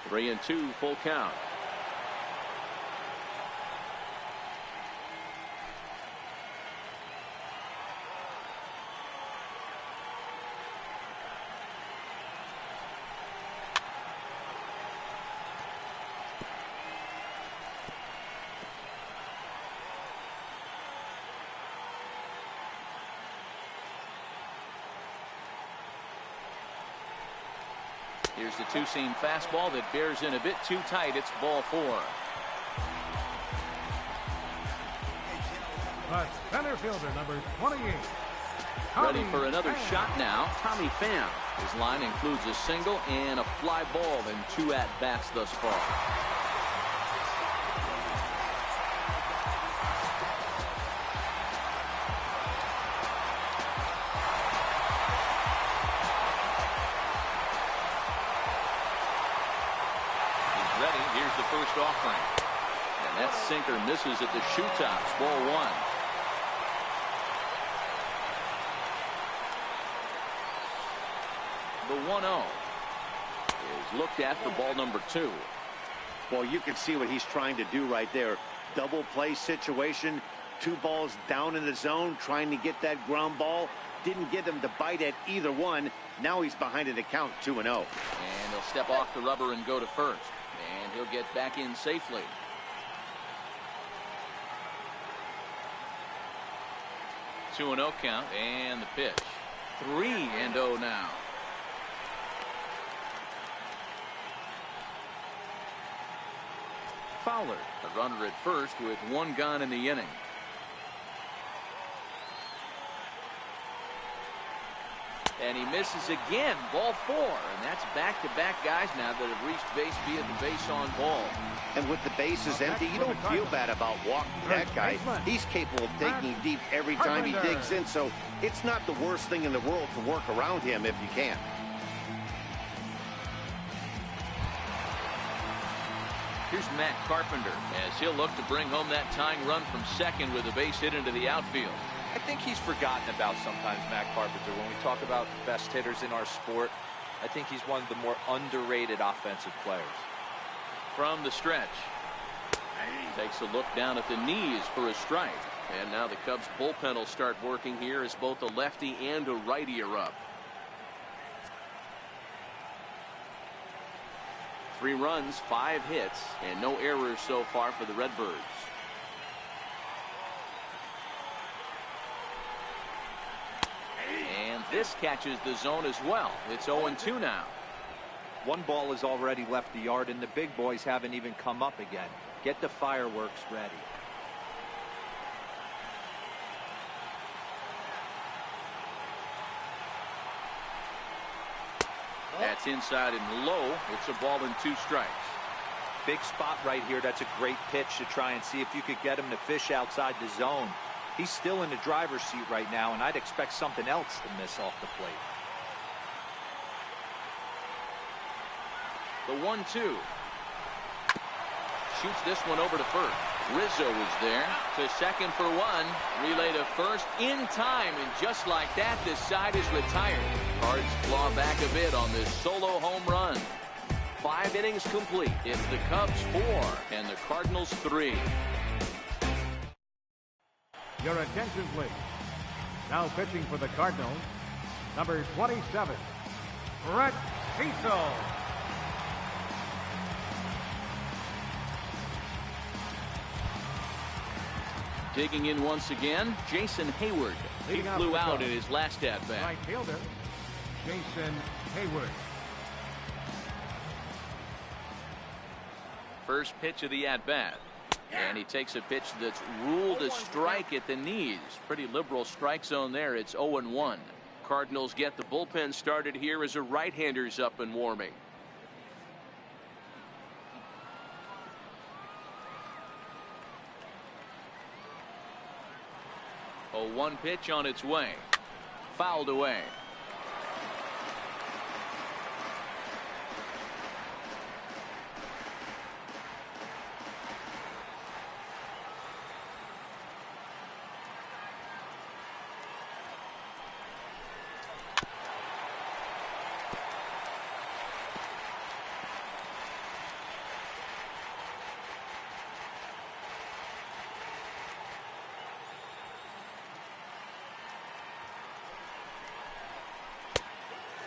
Three and 2, full count. Here's the two-seam fastball that bears in a bit too tight. It's ball 4. But center fielder number 28. Ready for another shot now. Tommy Pham. His line includes a single and a fly ball in 2 at-bats thus far. Here's the first offering. And that sinker misses at the shoe tops. Ball 1. The 1-0 is looked at for ball number 2. Well, you can see what he's trying to do right there. Double play situation. 2 balls down in the zone, trying to get that ground ball. Didn't get him to bite at either one. Now he's behind an account 2-0. And he'll step off the rubber and go to first. And he'll get back in safely. Two 2-0 count and the pitch. 3-0 now. Fowler, the runner at first with 1 gone in the inning. And he misses again. Ball 4. And that's back-to-back guys now that have reached base via the base on ball. And with the bases empty, you don't feel bad about walking that guy. He's capable of taking deep every time he digs in, so it's not the worst thing in the world to work around him if you can. Here's Matt Carpenter as he'll look to bring home that tying run from second with a base hit into the outfield. I think he's forgotten about sometimes, Matt Carpenter. When we talk about best hitters in our sport, I think he's one of the more underrated offensive players. From the stretch. Takes a look down at the knees for a strike. And now the Cubs bullpen will start working here as both a lefty and a righty are up. 3 runs, 5 hits, and no errors so far for the Redbirds. And this catches the zone as well. It's 0-2 now. 1 ball has already left the yard, and the big boys haven't even come up again. Get the fireworks ready. That's inside and low. It's a ball and 2 strikes. Big spot right here. That's a great pitch to try and see if you could get him to fish outside the zone. He's still in the driver's seat right now, and I'd expect something else to miss off the plate. The 1-2. Shoots this one over to first. Rizzo is there to second for 1. Relay to first in time, and just like that, this side is retired. Cards claw back a bit on this solo home run. 5 innings complete. It's the Cubs 4 and the Cardinals 3. Your attention, please. Now pitching for the Cardinals, number 27, Brett Cecil. Digging in once again, Jason Hayward. He flew out in his last at-bat. Right fielder, Jason Hayward. First pitch of the at-bat. And he takes a pitch that's ruled a strike at the knees. Pretty liberal strike zone there. It's 0-1. Cardinals get the bullpen started here as a right-hander's up and warming. 0-1 pitch on its way. Fouled away.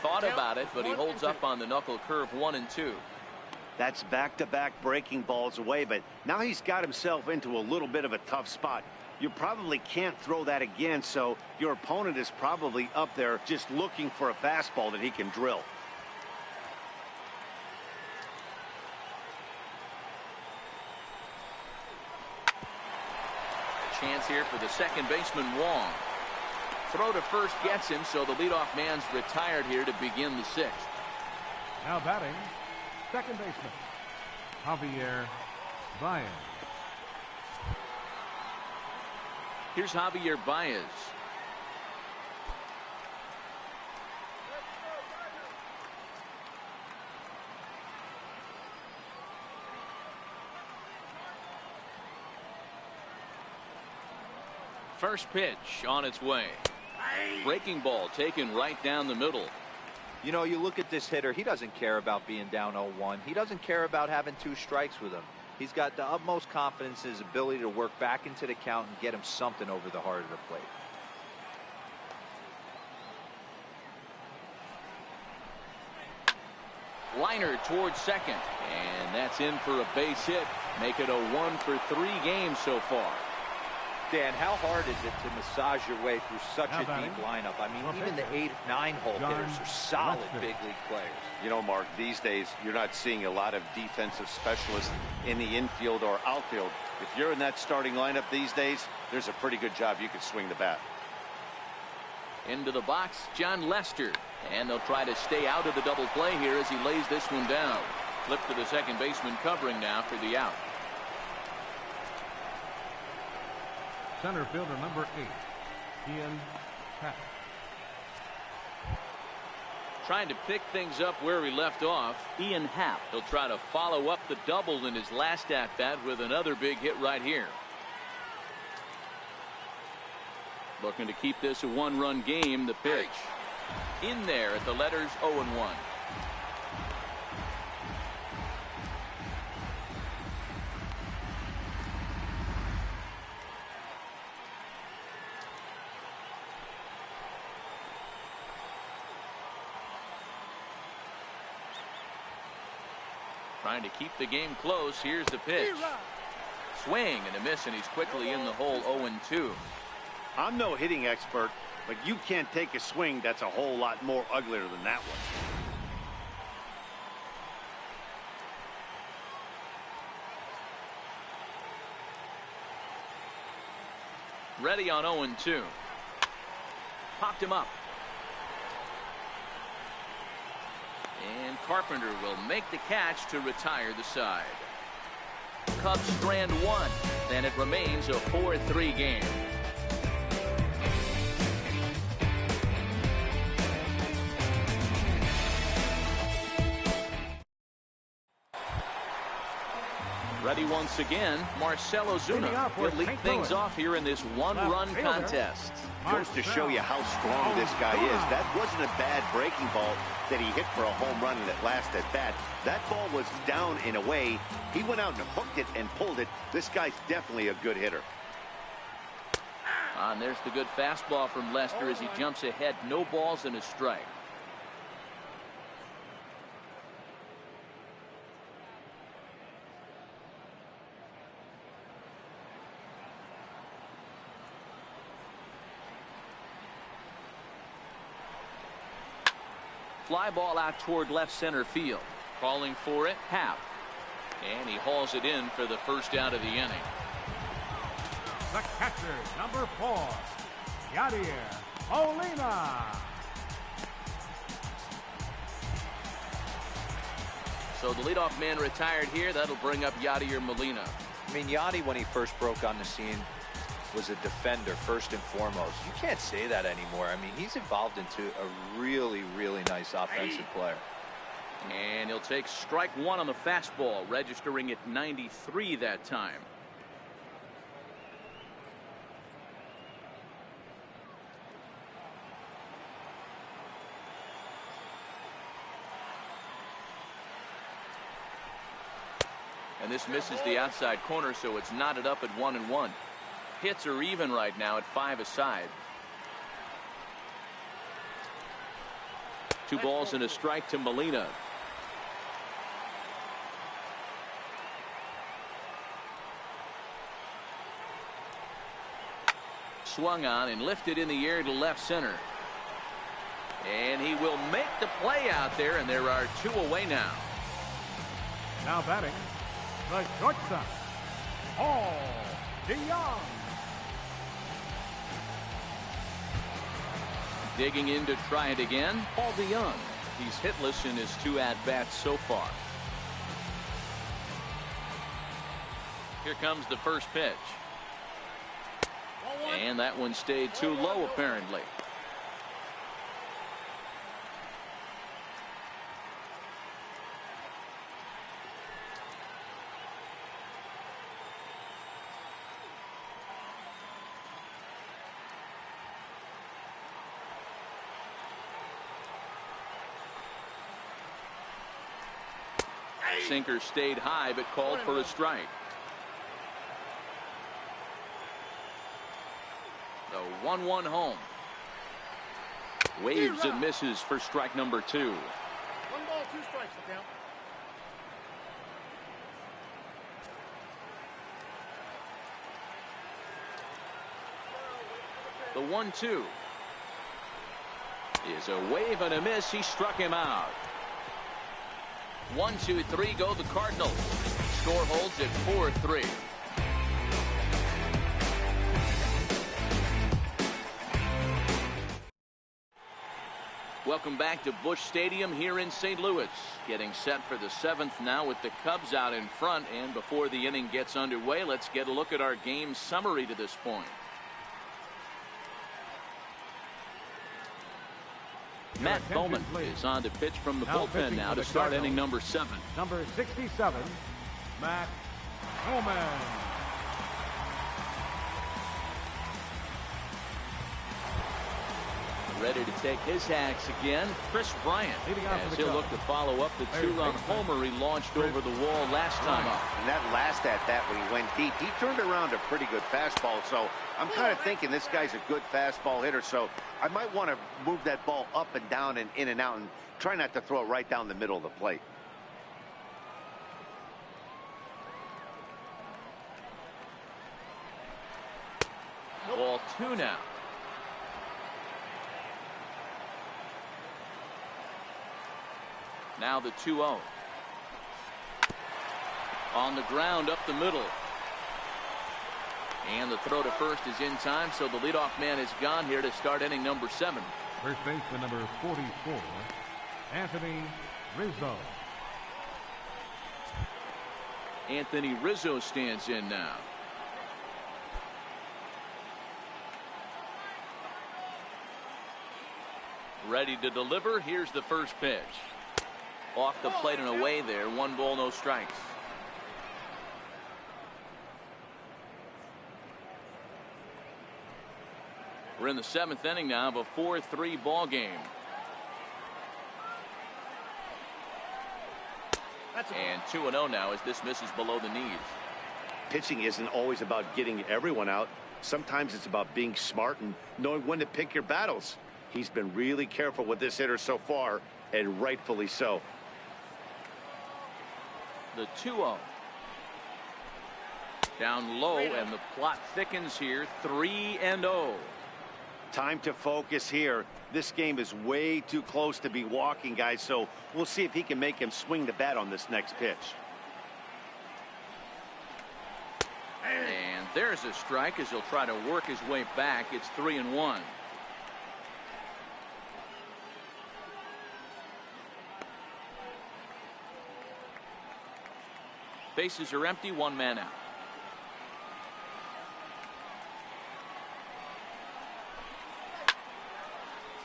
Thought about it, but he holds up on the knuckle curve 1-2. That's back-to-back breaking balls away, but now he's got himself into a little bit of a tough spot. You probably can't throw that again, so your opponent is probably up there just looking for a fastball that he can drill. A chance here for the second baseman, Wong. Throw to first gets him, so the leadoff man's retired here to begin the 6th. Now batting, second baseman, Javier Baez. Here's Javier Baez. First pitch on its way. Breaking ball taken right down the middle. You know, you look at this hitter, he doesn't care about being down 0-1. He doesn't care about having 2 strikes with him. He's got the utmost confidence in his ability to work back into the count and get him something over the heart of the plate. Liner towards second, and that's in for a base hit. Make it a 1-for-3 game so far. Dan, how hard is it to massage your way through such a deep lineup? I mean, even the 8, 9 hole hitters are solid big league players. You know, Mark, these days you're not seeing a lot of defensive specialists in the infield or outfield. If you're in that starting lineup these days, there's a pretty good job you could swing the bat. Into the box, John Lester, and they'll try to stay out of the double play here as he lays this one down. Flip to the second baseman covering now for the out. Center fielder number 8, Ian Happ. Trying to pick things up where he left off, Ian Happ. He'll try to follow up the double in his last at-bat with another big hit right here. Looking to keep this a 1-run game. The pitch in there at the letters 0-1. Trying to keep the game close. Here's the pitch. Swing and a miss, and he's quickly in the hole. 0-2. I'm no hitting expert, but you can't take a swing that's a whole lot more uglier than that one. Ready on 0-2. Popped him up. And Carpenter will make the catch to retire the side. Cubs strand one. Then it remains a 4-3 game. Ready once again, Marcell Ozuna will lead things off here in this one-run contest. Goes to show you how strong this guy is. That wasn't a bad breaking ball that he hit for a home run in that last at bat. That ball was down in a way. He went out and hooked it and pulled it. This guy's definitely a good hitter. And there's the good fastball from Lester as he jumps ahead. No balls and a strike. Fly ball out toward left center field. Calling for it, Happ. And he hauls it in for the first out of the inning. The catcher, number 4, YADIER Molina. So the leadoff man retired here. That'll bring up Yadier Molina. I mean, Yadi, when he first broke on the scene, was a defender first and foremost. You can't say that anymore. I mean, he's evolved into a really, really nice offensive player. And he'll take strike one on the fastball, registering at 93 that time. And this misses the outside corner, so it's knotted up at 1-1. Hits are even right now at 5 aside. 2 balls and a strike to Molina. Swung on and lifted in the air to left center. And he will make the play out there, and there are 2 away now. Now batting, the shortstop, Paul DeYoung. Digging in to try it again, Paul DeYoung. He's hitless in his 2 at-bats so far. Here comes the first pitch. And that one stayed too low, apparently. Sinker stayed high, but called for a strike. The 1-1 home. Waves and misses for strike number 2. 1 ball, 2 strikes to count. The 1-2 is a wave and a miss. He struck him out. 1, 2, 3 go the Cardinals. Score holds at 4-3. Welcome back to Busch Stadium here in St. Louis. Getting set for the 7th now with the Cubs out in front. And before the inning gets underway, let's get a look at our game summary to this point. Matt Bowman is on to pitch from the bullpen now to start inning number 7. Number 67, Matt Bowman. Ready to take his hacks again, Chris Bryant, as he'll look to follow up the 2-run homer he launched over the wall last time up. And that last at-bat when he went deep, he turned around a pretty good fastball. So I'm kind of thinking this guy's a good fastball hitter. So I might want to move that ball up and down and in and out and try not to throw it right down the middle of the plate. 2 now. Now the 2-0. On the ground up the middle. And the throw to first is in time, so the leadoff man is gone here to start inning number 7. First baseman number 44, Anthony Rizzo. Anthony Rizzo stands in now. Ready to deliver. Here's the first pitch. Off the plate and away there. 1 ball, no strikes. We're in the 7th inning now of a 4-3 ball game. And 2-0 now as this misses below the knees. Pitching isn't always about getting everyone out. Sometimes it's about being smart and knowing when to pick your battles. He's been really careful with this hitter so far, and rightfully so. The 2-0. Down low, and the plot thickens here. 3-0. Time to focus here. This game is way too close to be walking, guys, so we'll see if he can make him swing the bat on this next pitch. And there's a strike as he'll try to work his way back. It's 3-1. Bases are empty, 1 man out.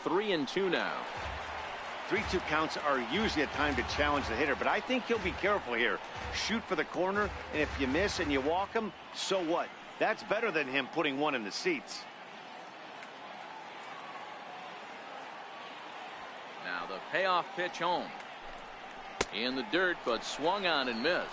3-2 now. 3-2 counts are usually a time to challenge the hitter, but I think he'll be careful here. Shoot for the corner, and if you miss and you walk him, so what? That's better than him putting one in the seats. Now the payoff pitch home. In the dirt, but swung on and missed.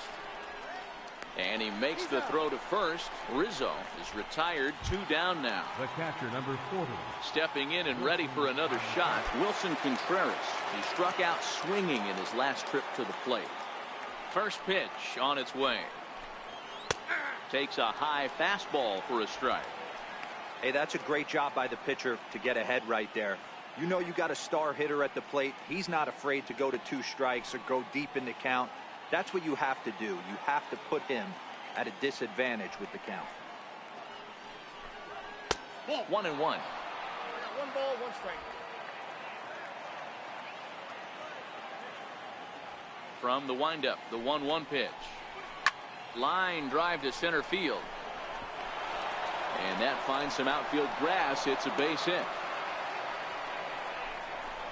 And he makes the throw to first. Rizzo is retired. 2 down now. The catcher, number 40. Stepping in and ready for another shot, Wilson Contreras. He struck out swinging in his last trip to the plate. First pitch on its way. Takes a high fastball for a strike. Hey, that's a great job by the pitcher to get ahead right there. You know you got a star hitter at the plate. He's not afraid to go to 2 strikes or go deep in the count. That's what you have to do. You have to put him at a disadvantage with the count. 1-1. 1 ball, 1 strike. From the windup, the 1-1 pitch. Line drive to center field. And that finds some outfield grass. It's a base hit.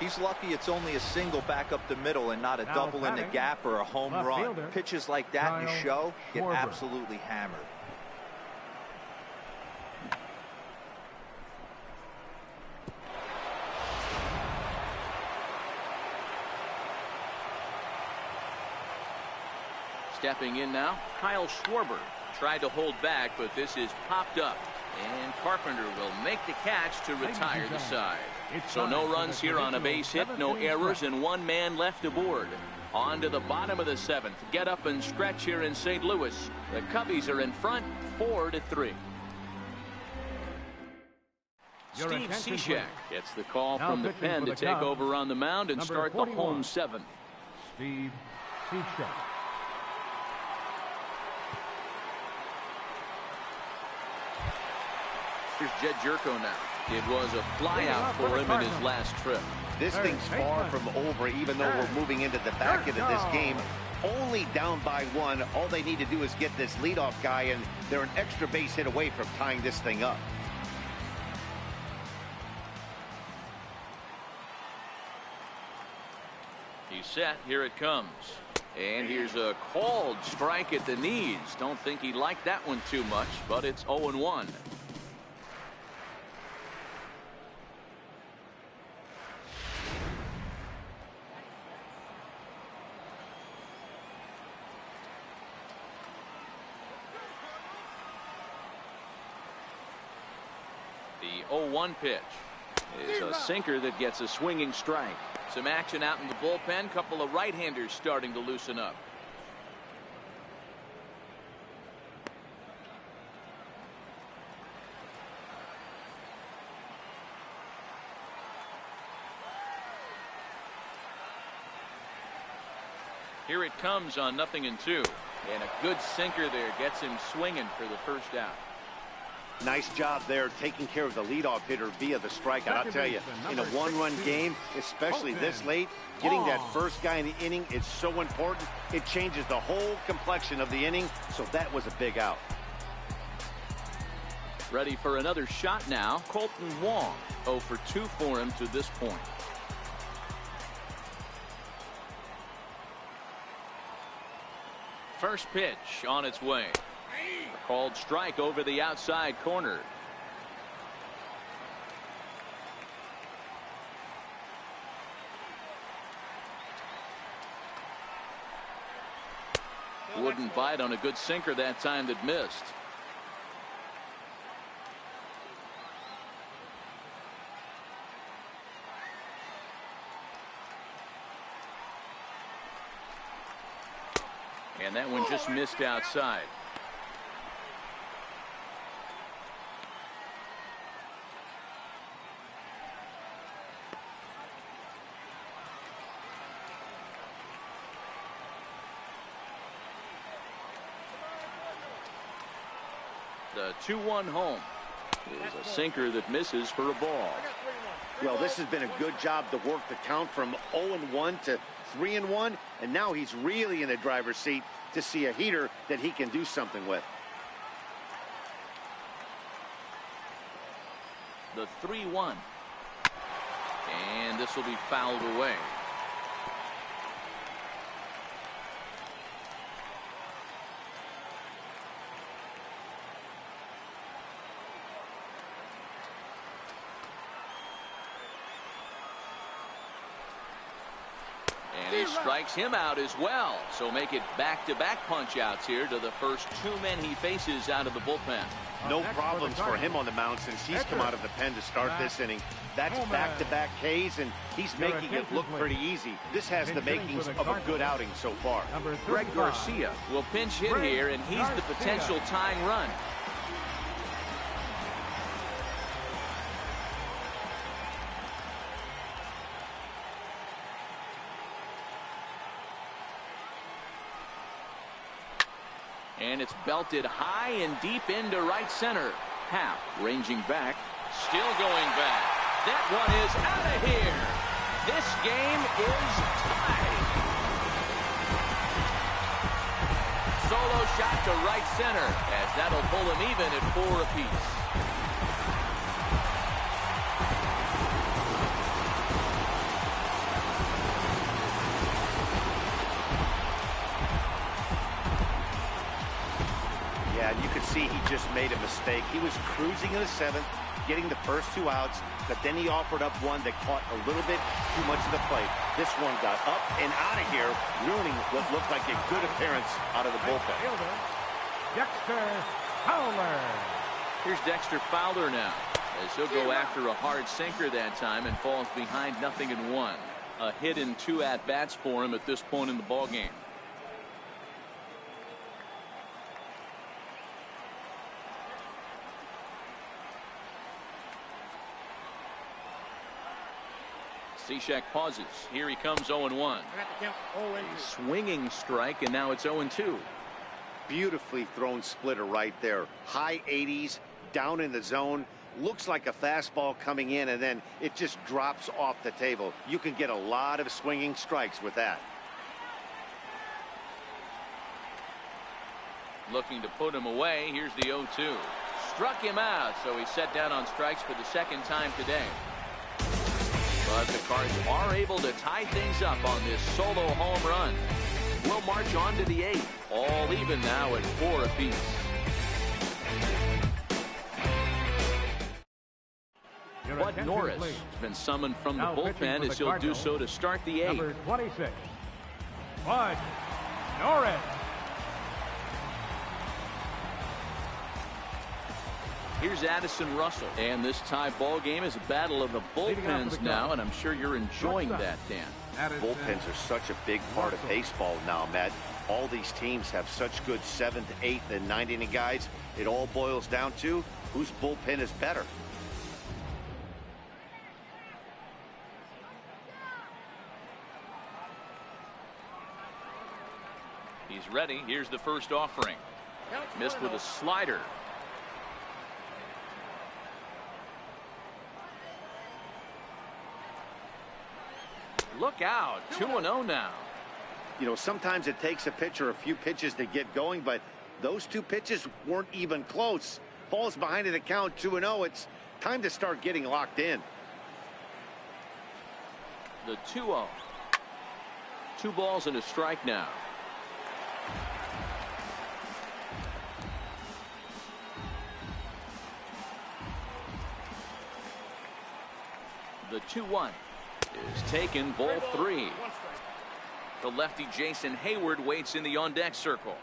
He's lucky it's only a single back up the middle and not a double in the gap or a home run. Pitches like that in the show get absolutely hammered. Stepping in now, Kyle Schwarber tried to hold back, but this is popped up. And Carpenter will make the catch to retire the side. So no runs here on a base hit, no errors, and 1 man left aboard. On to the bottom of the 7th. Get up and stretch here in St. Louis. The Cubbies are in front, 4-3. Steve Cishek gets the call from the pen to take over on the mound and start the home 7th. Steve Cishek. Here's Jed Jerko now. It was a flyout for him in his last trip. This thing's far from over, even though we're moving into the back end of this game. Only down by 1. All they need to do is get this leadoff guy, and they're an extra base hit away from tying this thing up. He's set. Here it comes. And here's a called strike at the knees. Don't think he liked that one too much, but it's 0-1. The 0-1 pitch is a sinker that gets a swinging strike. Some action out in the bullpen. Couple of right-handers starting to loosen up. Here it comes on 0-2. And a good sinker there gets him swinging for the first out. Nice job there taking care of the leadoff hitter via the strikeout. I'll tell you, in a one-run game, especially this late, getting that first guy in the inning is so important. It changes the whole complexion of the inning, so that was a big out. Ready for another shot now. Colton Wong, 0 for 2 for him to this point. First pitch on its way. A called strike over the outside corner. Wouldn't bite on a good sinker that time that missed. And that one just missed outside. The 2-1 home is a sinker that misses for a ball. Well, this has been a good job to work the count from 0-1 to 3-1, and now he's really in the driver's seat to see a heater that he can do something with. The 3-1. And this will be fouled away. And he strikes him out as well. So make it back-to-back punch-outs here to the first 2 men he faces out of the bullpen. No problems for him on the mound since he's come out of the pen to start this inning. That's back-to-back Ks, and he's making it look pretty easy. This has the makings of a good outing so far. Greg Garcia will pinch hit here, and he's the potential tying run. And it's belted high and deep into right center. Happ ranging back, still going back. That one is out of here. This game is tied. Solo shot to right center, as that'll pull him even at 4 apiece. Yeah, and you could see he just made a mistake. He was cruising in the 7th, getting the first 2 outs, but then he offered up one that caught a little bit too much of the plate. This one got up and out of here, ruining what looked like a good appearance out of the bullpen. Dexter Fowler. Here's Dexter Fowler now, as he'll go after a hard sinker that time and falls behind 0-1. A hit in 2 at-bats for him at this point in the ballgame. Cishek pauses. Here he comes 0-1. Swinging strike, and now it's 0-2. Beautifully thrown splitter right there. High 80s, down in the zone. Looks like a fastball coming in, and then it just drops off the table. You can get a lot of swinging strikes with that. Looking to put him away. Here's the 0-2. Struck him out, so he's set down on strikes for the 2nd time today. But the Cards are able to tie things up on this solo home run. We'll march on to the 8th. All even now at 4 apiece. Bud Norris has been summoned from the bullpen as he'll do so to start the 8th. Number 26, Bud Norris. Here's Addison Russell. And this tie ball game is a battle of the bullpens now, and I'm sure you're enjoying that, Dan. Bullpens are such a big part of baseball now, Matt. All these teams have such good 7th, 8th, and 9th inning guys. It all boils down to whose bullpen is better. He's ready. Here's the first offering. Missed with a slider. Look out. 2-0 now. You know, sometimes it takes a pitcher a few pitches to get going, but those two pitches weren't even close. Falls behind in the count, 2-0. It's time to start getting locked in. The 2-0. 2 balls and a strike now. The 2-1 is taken. Ball 3. The lefty Jason Hayward waits in the on-deck circle.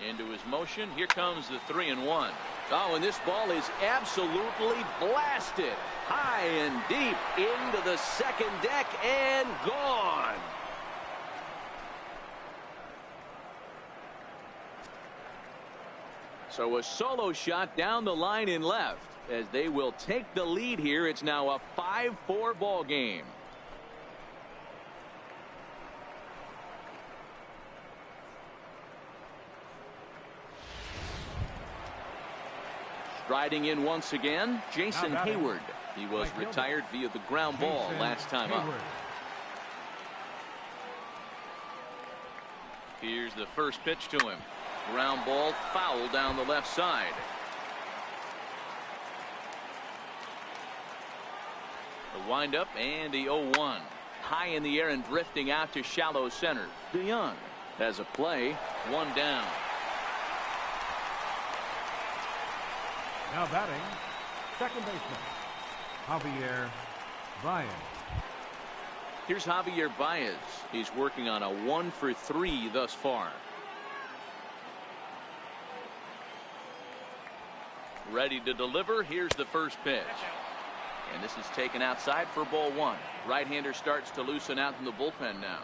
Into his motion. Here comes the 3-1. Oh, and this ball is absolutely blasted high and deep into the second deck and gone. So a solo shot down the line in left as they will take the lead here. It's now a 5-4 ball game. Striding in once again, Jason Hayward. He was retired via the ground ball last time up. Here's the first pitch to him. Ground ball, foul down the left side. The windup and the 0-1. High in the air and drifting out to shallow center. DeYoung has a play. 1 down. Now batting, second baseman, Javier Baez. Here's Javier Baez. He's working on a 1-for-3 thus far. Ready to deliver. Here's the first pitch. And this is taken outside for ball 1. Right-hander starts to loosen out in the bullpen now.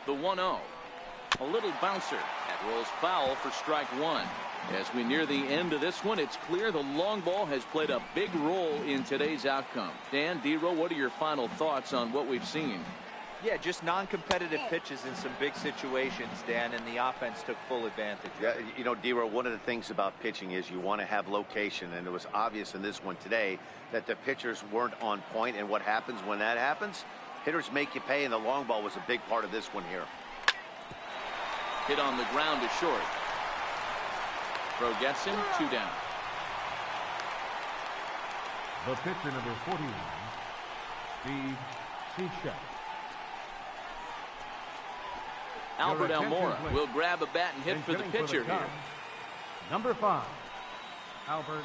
The 1-0. A little bouncer. That rolls foul for strike 1. As we near the end of this one, it's clear the long ball has played a big role in today's outcome. Dan, D-Row, what are your final thoughts on what we've seen? Yeah, just non-competitive pitches in some big situations, Dan, and the offense took full advantage. Yeah, you know, D-Row, one of the things about pitching is you want to have location, and it was obvious in this one today that the pitchers weren't on point, and what happens when that happens? Hitters make you pay, and the long ball was a big part of this one here. Hit on the ground to short. Throw gets him. 2 down. The pitcher, number 41, Steve Cishek. Albert Almora will grab a bat and hit for the pitcher here. Number 5, Albert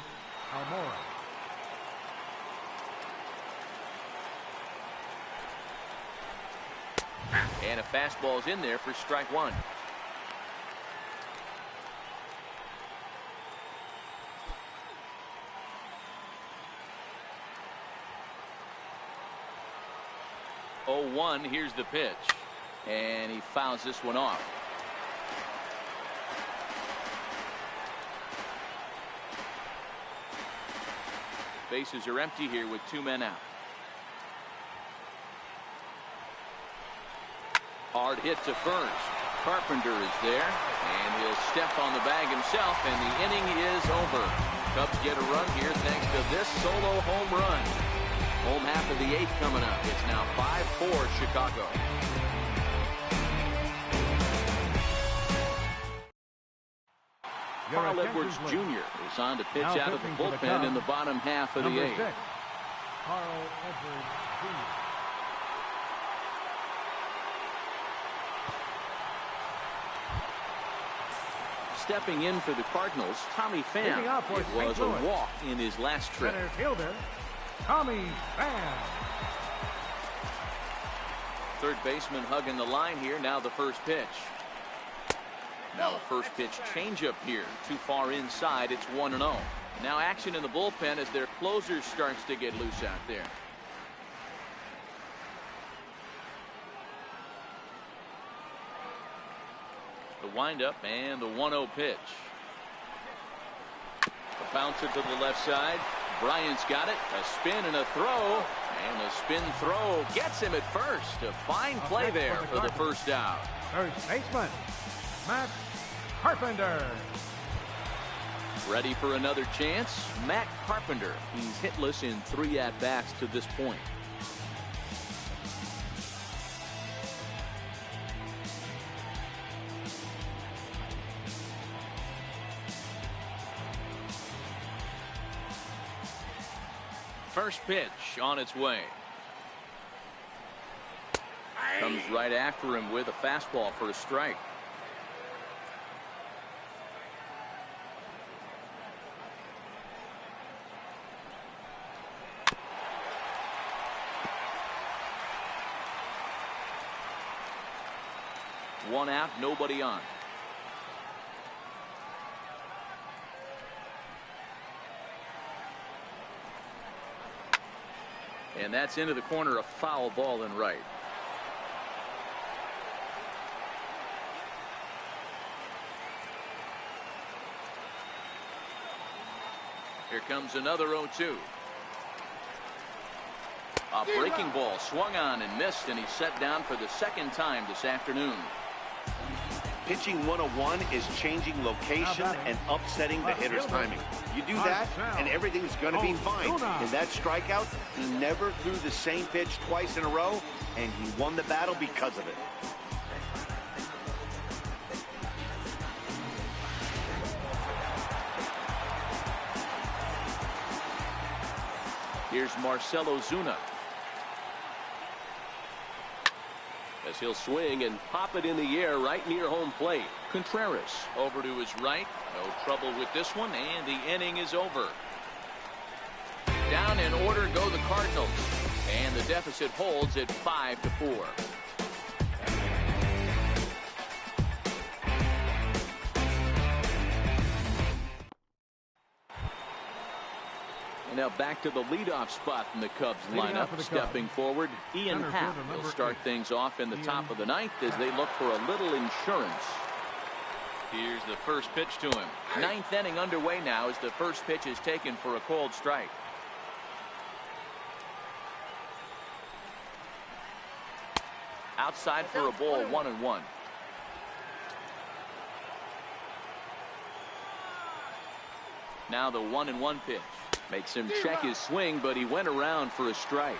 Almora. And a fastball's in there for strike 1. Oh, 1. Here's the pitch. And he fouls this one off. Bases are empty here with 2 men out. Hard hit to first. Carpenter is there, and he'll step on the bag himself, and the inning is over. Cubs get a run here thanks to this solo home run. Home half of the 8th coming up. It's now 5-4 Chicago. Carl Edwards Jr. is on to pitch out of the bullpen in the bottom half of the 8th. 6, Carl Edwards Jr. Stepping in for the Cardinals, Tommy Pham. It was a walk in his last trip. Center fielder, Tommy Pham. Third baseman hugging the line here. Now the first pitch. Now a first pitch changeup here. Too far inside. It's 1-0. Now action in the bullpen as their closer starts to get loose out there. The windup and the 1-0 pitch. A bouncer to the left side. Bryant's got it. A spin and a throw. And a spin throw gets him at first. A fine play there for the first out. First baseman, Matt Carpenter. Ready for another chance? Matt Carpenter. He's hitless in 3 at-bats to this point. First pitch on its way. Comes right after him with a fastball for a strike. One out, nobody on. And that's into the corner, a foul ball in right. Here comes another 0-2. A breaking ball swung on and missed, and he's set down for the second time this afternoon. Pitching 101 is changing location and upsetting the hitter's timing. You do that, and everything's going to be fine. In that strikeout, he never threw the same pitch twice in a row, and he won the battle because of it. Here's Marcell Ozuna. As he'll swing and pop it in the air right near home plate. Contreras over to his right. No trouble with this one, and the inning is over. Down in order go the Cardinals, and the deficit holds at 5-4. And now back to the leadoff spot in the Cubs lineup. Stepping forward, Ian Happ will start things off in the top of the 9th as they look for a little insurance. Here's the first pitch to him. 9th inning underway now as the first pitch is taken for a called strike. Outside for a ball, 1-1. Now the 1-1 pitch. Makes him check his swing, but he went around for a strike.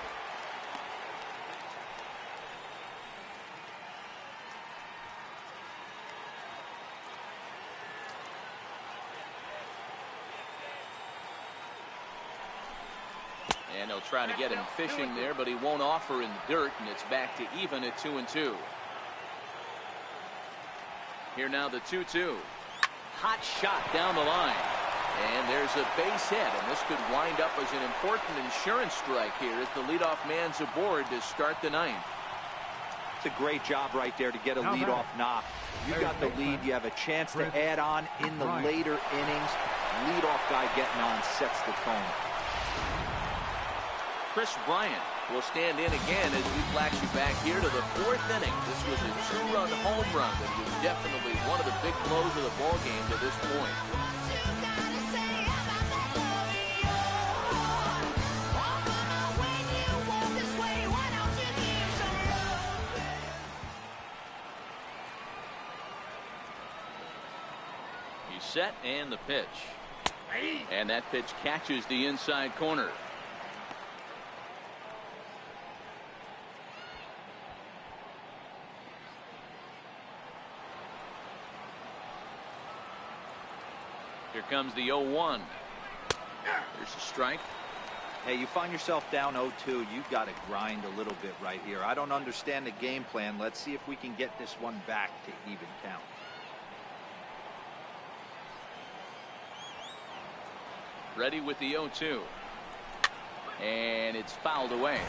And he'll try to get him fishing there, but he won't offer in the dirt, and it's back to even at 2-2. Here now the 2-2. Hot shot down the line. And there's a base hit, and this could wind up as an important insurance strike here as the leadoff man's aboard to start the 9th. It's a great job right there to get a leadoff knock. You got the lead. You have a chance to add on in the later innings. Leadoff guy getting on sets the tone. Chris Bryant will stand in again as we flash you back here to the 4th inning. This was a 2-run home run that was definitely one of the big blows of the ball game to this point. Set and the pitch, and that pitch catches the inside corner. Here comes the 0-1. There's a strike. Hey, you find yourself down 0-2. You've got to grind a little bit right here. I don't understand the game plan. Let's see if we can get this one back to even count. Ready with the 0-2. And it's fouled away.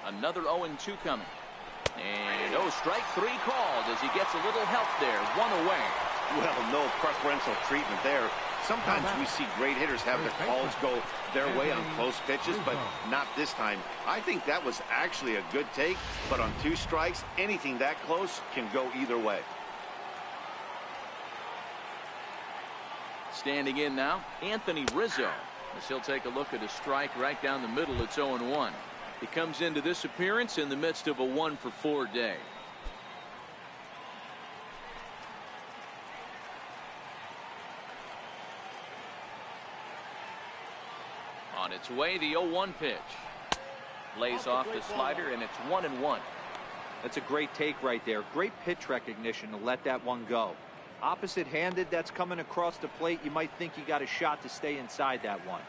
Another 0-2 coming. And strike 3 called as he gets a little help there. 1 away. Well, no preferential treatment there. sometimes we see great hitters have their calls go their way on close pitches, but not this time. I think that was actually a good take, but on 2 strikes, anything that close can go either way. Standing in now, Anthony Rizzo, as he'll take a look at a strike right down the middle. It's 0-1. He comes into this appearance in the midst of a 1-for-4 day. On its way, the 0-1 pitch. Lays off the slider, and it's 1-1. That's a great take right there. Great pitch recognition to let that one go. Opposite-handed, that's coming across the plate. You might think you got a shot to stay inside that one.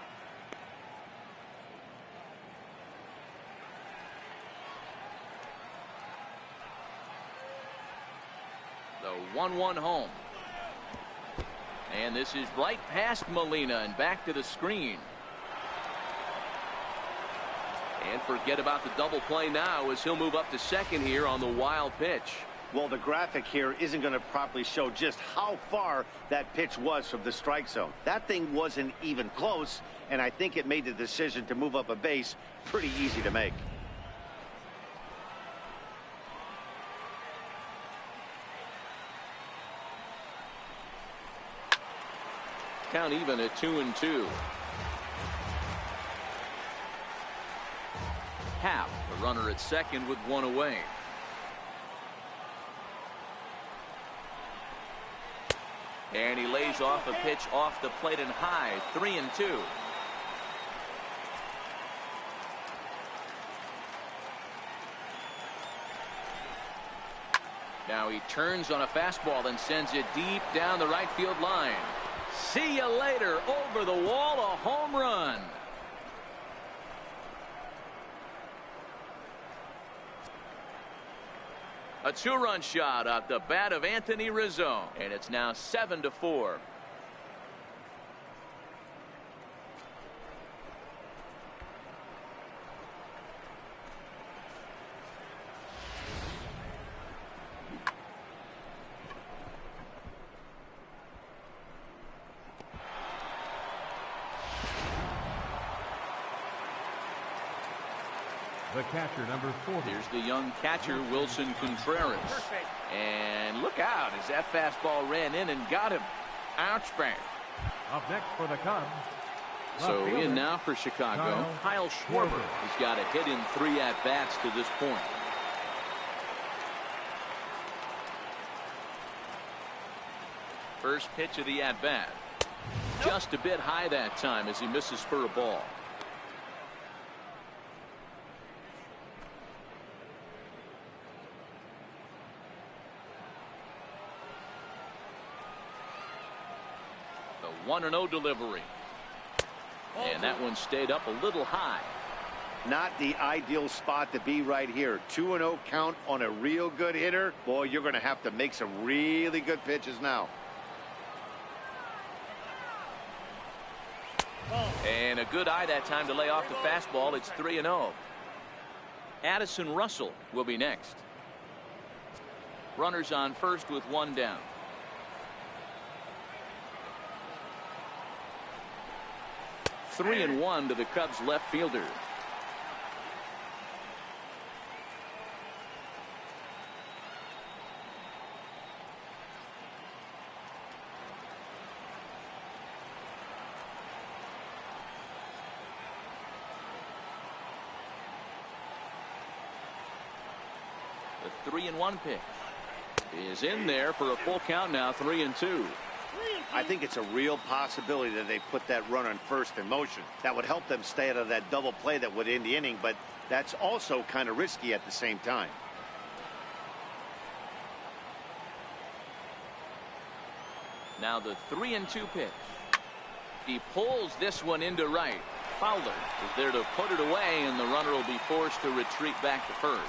The 1-1 home. And this is right past Molina and back to the screen. And forget about the double play now as he'll move up to second here on the wild pitch. Well, the graphic here isn't going to properly show just how far that pitch was from the strike zone. That thing wasn't even close, and I think it made the decision to move up a base pretty easy to make. Count even at 2-2. Half, the runner at second with 1 away. And he lays off a pitch off the plate and high. 3-2. Now he turns on a fastball and sends it deep down the right field line. See you later. Over the wall, a home run. A 2-run shot off the bat of Anthony Rizzo, and it's now 7-4. The catcher, number 40. Here's the young catcher, Wilson Contreras. And look out as that fastball ran in and got him. Ouch bang. Up next for the Cubs. So in now for Chicago, Kyle Schwarber. He's got a hit in 3 at-bats to this point. First pitch of the at-bat. Just a bit high that time as he misses for a ball. The 1-0 delivery. And that one stayed up a little high. Not the ideal spot to be right here. 2-0 count on a real good hitter. Boy, you're going to have to make some really good pitches now. And a good eye that time to lay off the fastball. It's 3-0. Addison Russell will be next. Runners on first with 1 down. Three and 1 to the Cubs left fielder. The 3-1 pitch is in there for a full count now. 3-2. I think it's a real possibility that they put that run on first in motion. That would help them stay out of that double play that would end the inning, but that's also kind of risky at the same time. Now the 3-2 pitch. He pulls this one into right. Fowler is there to put it away, and the runner will be forced to retreat back to first.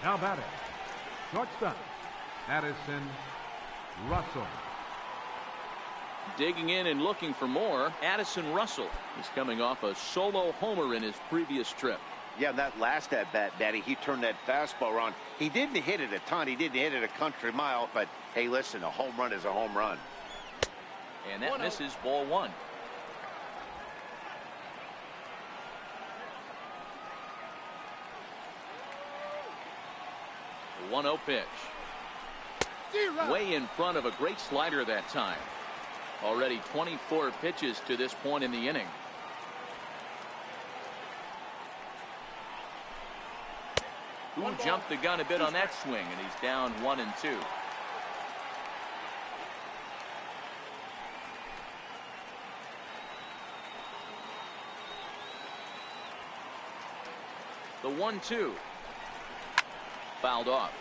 Now batting, shortstop, Addison Russell. Digging in and looking for more, Addison Russell is coming off a solo homer in his previous trip. Yeah, that last at-bat, Daddy, he turned that fastball around. He didn't hit it a ton. He didn't hit it a country mile. But, hey, listen, a home run is a home run. And that misses, ball one. The 1-0 pitch. Way in front of a great slider that time. Already 24 pitches to this point in the inning. Who jumped the gun a bit on that swing, and he's down 1-2. The 1-2. Fouled off.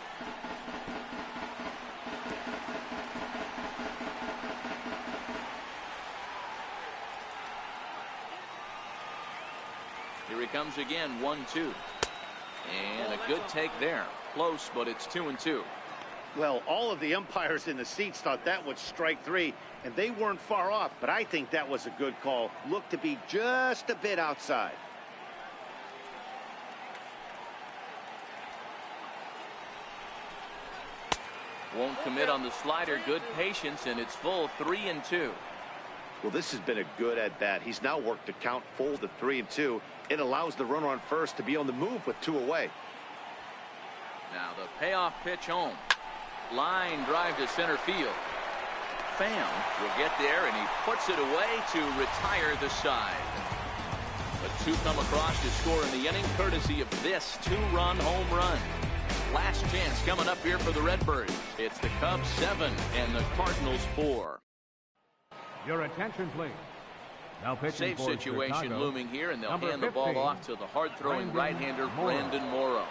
Here he comes again, 1-2. And a good take there. Close, but it's 2-2. Well, all of the umpires in the seats thought that was strike three, and they weren't far off. But I think that was a good call. Looked to be just a bit outside. Won't commit on the slider. Good patience, and it's full 3-2. Well, this has been a good at-bat. He's now worked the count full to 3-2. It allows the runner on first to be on the move with 2 away. Now the payoff pitch home. Line drive to center field. Pham will get there, and he puts it away to retire the side. But 2 come across to score in the inning, courtesy of this 2-run home run. Last chance coming up here for the Redbirds. It's the Cubs 7 and the Cardinals 4. Your attention, please. Now pitching Safe for situation Chicago, looming here, and they'll number hand the ball 15, off to the hard-throwing right-hander Morrow. Brandon Morrow.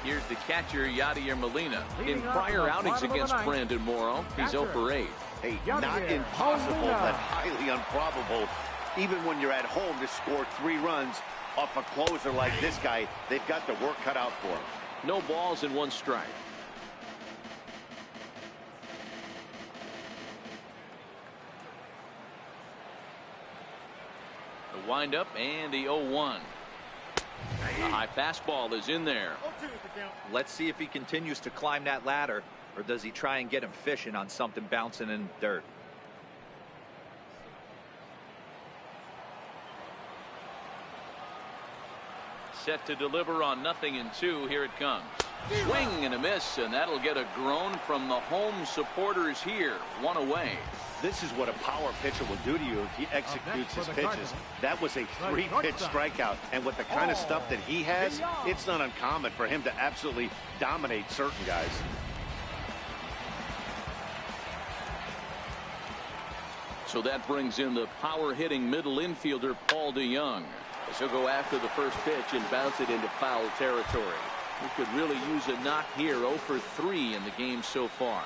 Here's the catcher, Yadier Molina. In prior outings against Brandon Morrow, he's 0 for 8. Hey, not impossible, but highly improbable. Even when you're at home to score 3 runs off a closer like this guy, they've got the work cut out for him. No balls and 1 strike. The windup and the 0-1. A high fastball is in there. Let's see if he continues to climb that ladder, or does he try and get him fishing on something bouncing in dirt. Set to deliver on 0-2. Here it comes. Swing and a miss, and that'll get a groan from the home supporters here. 1 away. This is what a power pitcher will do to you if he executes his pitches. That was a 3-pitch strikeout, and with the kind of stuff that he has, it's not uncommon for him to absolutely dominate certain guys. So that brings in the power-hitting middle infielder Paul DeJong. He'll go after the first pitch and bounce it into foul territory. He could really use a knock here. 0 for 3 in the game so far.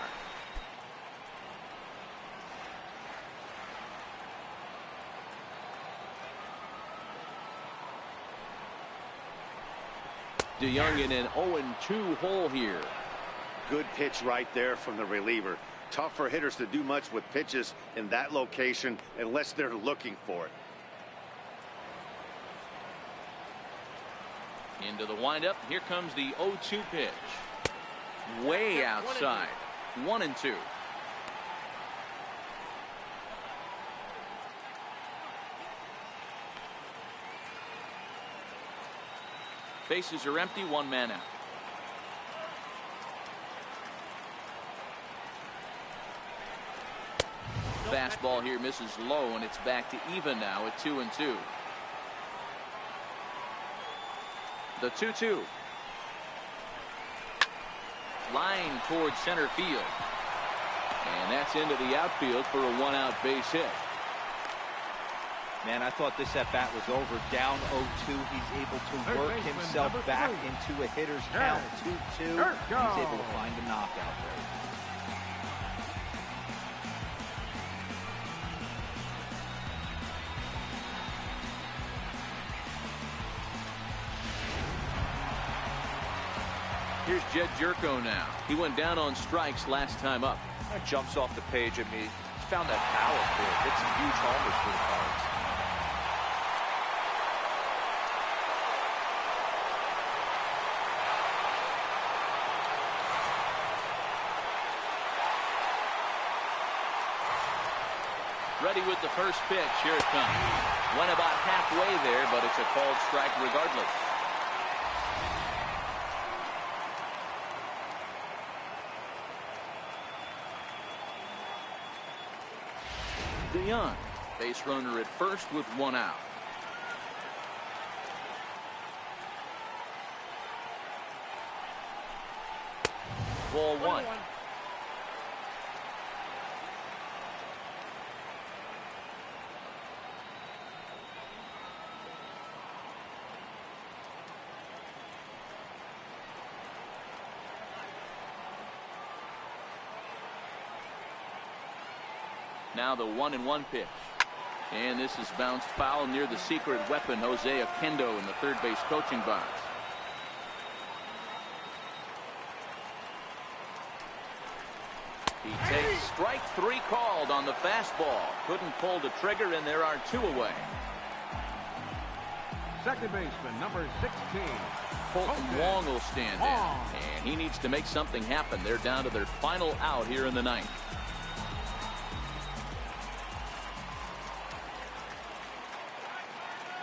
DeJong in an 0-2 hole here. Good pitch right there from the reliever. Tough for hitters to do much with pitches in that location unless they're looking for it. Into the windup. Here comes the 0-2 pitch. Way outside. 1-2. Bases are empty. 1 man out. Fastball here misses low, and it's back to even now at 2-2. The 2-2. Line towards center field. And that's into the outfield for a 1-out base hit. Man, I thought this at-bat was over. Down 0-2. He's able to work himself back into a hitter's count. 2-2. He's able to find a knockout there. Here's Jed Jerko now. He went down on strikes last time up. That jumps off the page at me. found that power for it. Hit some huge homers for the Cards. Ready with the first pitch. Here it comes. Went about halfway there, but it's a called strike regardless. DeYoung, base runner at first with one out. Ball one. Now the 1-1 pitch. And this is bounced foul near the secret weapon, Jose Oquendo, in the third base coaching box. He takes strike three called on the fastball. Couldn't pull the trigger, and there are two away. Second baseman, number 16. Colton Wong will stand in, and he needs to make something happen. They're down to their final out here in the ninth.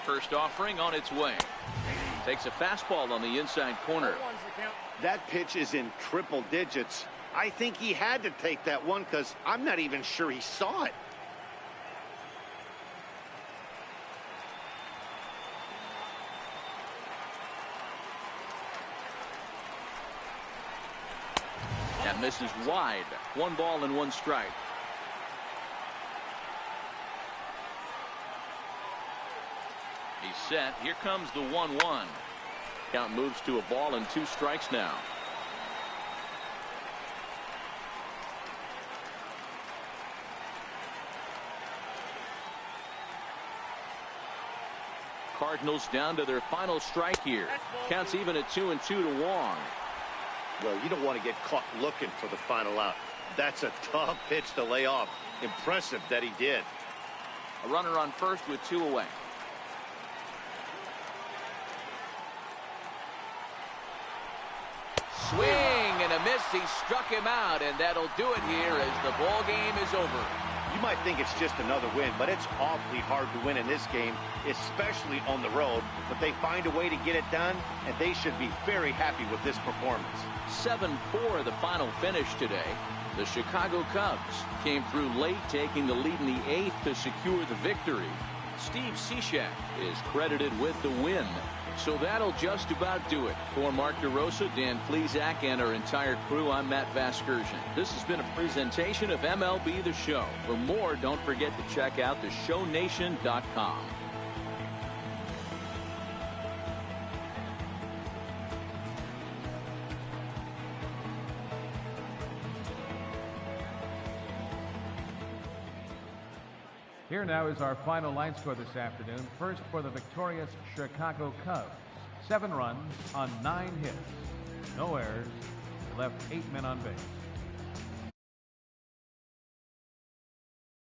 First offering on its way. Takes a fastball on the inside corner. That pitch is in triple digits. I think he had to take that one because I'm not even sure he saw it. That misses wide. 1 ball and 1 strike. He's set. Here comes the 1-1. Count moves to a ball and 2 strikes now. Cardinals down to their final strike here. Counts even at 2-2 to Wong. Well, you don't want to get caught looking for the final out. That's a tough pitch to lay off. Impressive that he did. A runner on first with 2 away. Swing and a miss. He struck him out, and that'll do it here as the ball game is over. You might think it's just another win, but it's awfully hard to win in this game, especially on the road. But they find a way to get it done, and they should be very happy with this performance. 7-4 the final finish today. The Chicago Cubs came through late, taking the lead in the 8th to secure the victory. Steve Cishek is credited with the win. So that'll just about do it. For Mark DeRosa, Dan Plesac, and our entire crew, I'm Matt Vasgersian. This has been a presentation of MLB The Show. For more, don't forget to check out theshownation.com. Here now is our final line score this afternoon. First for the victorious Chicago Cubs. 7 runs on 9 hits. No errors. Left 8 men on base.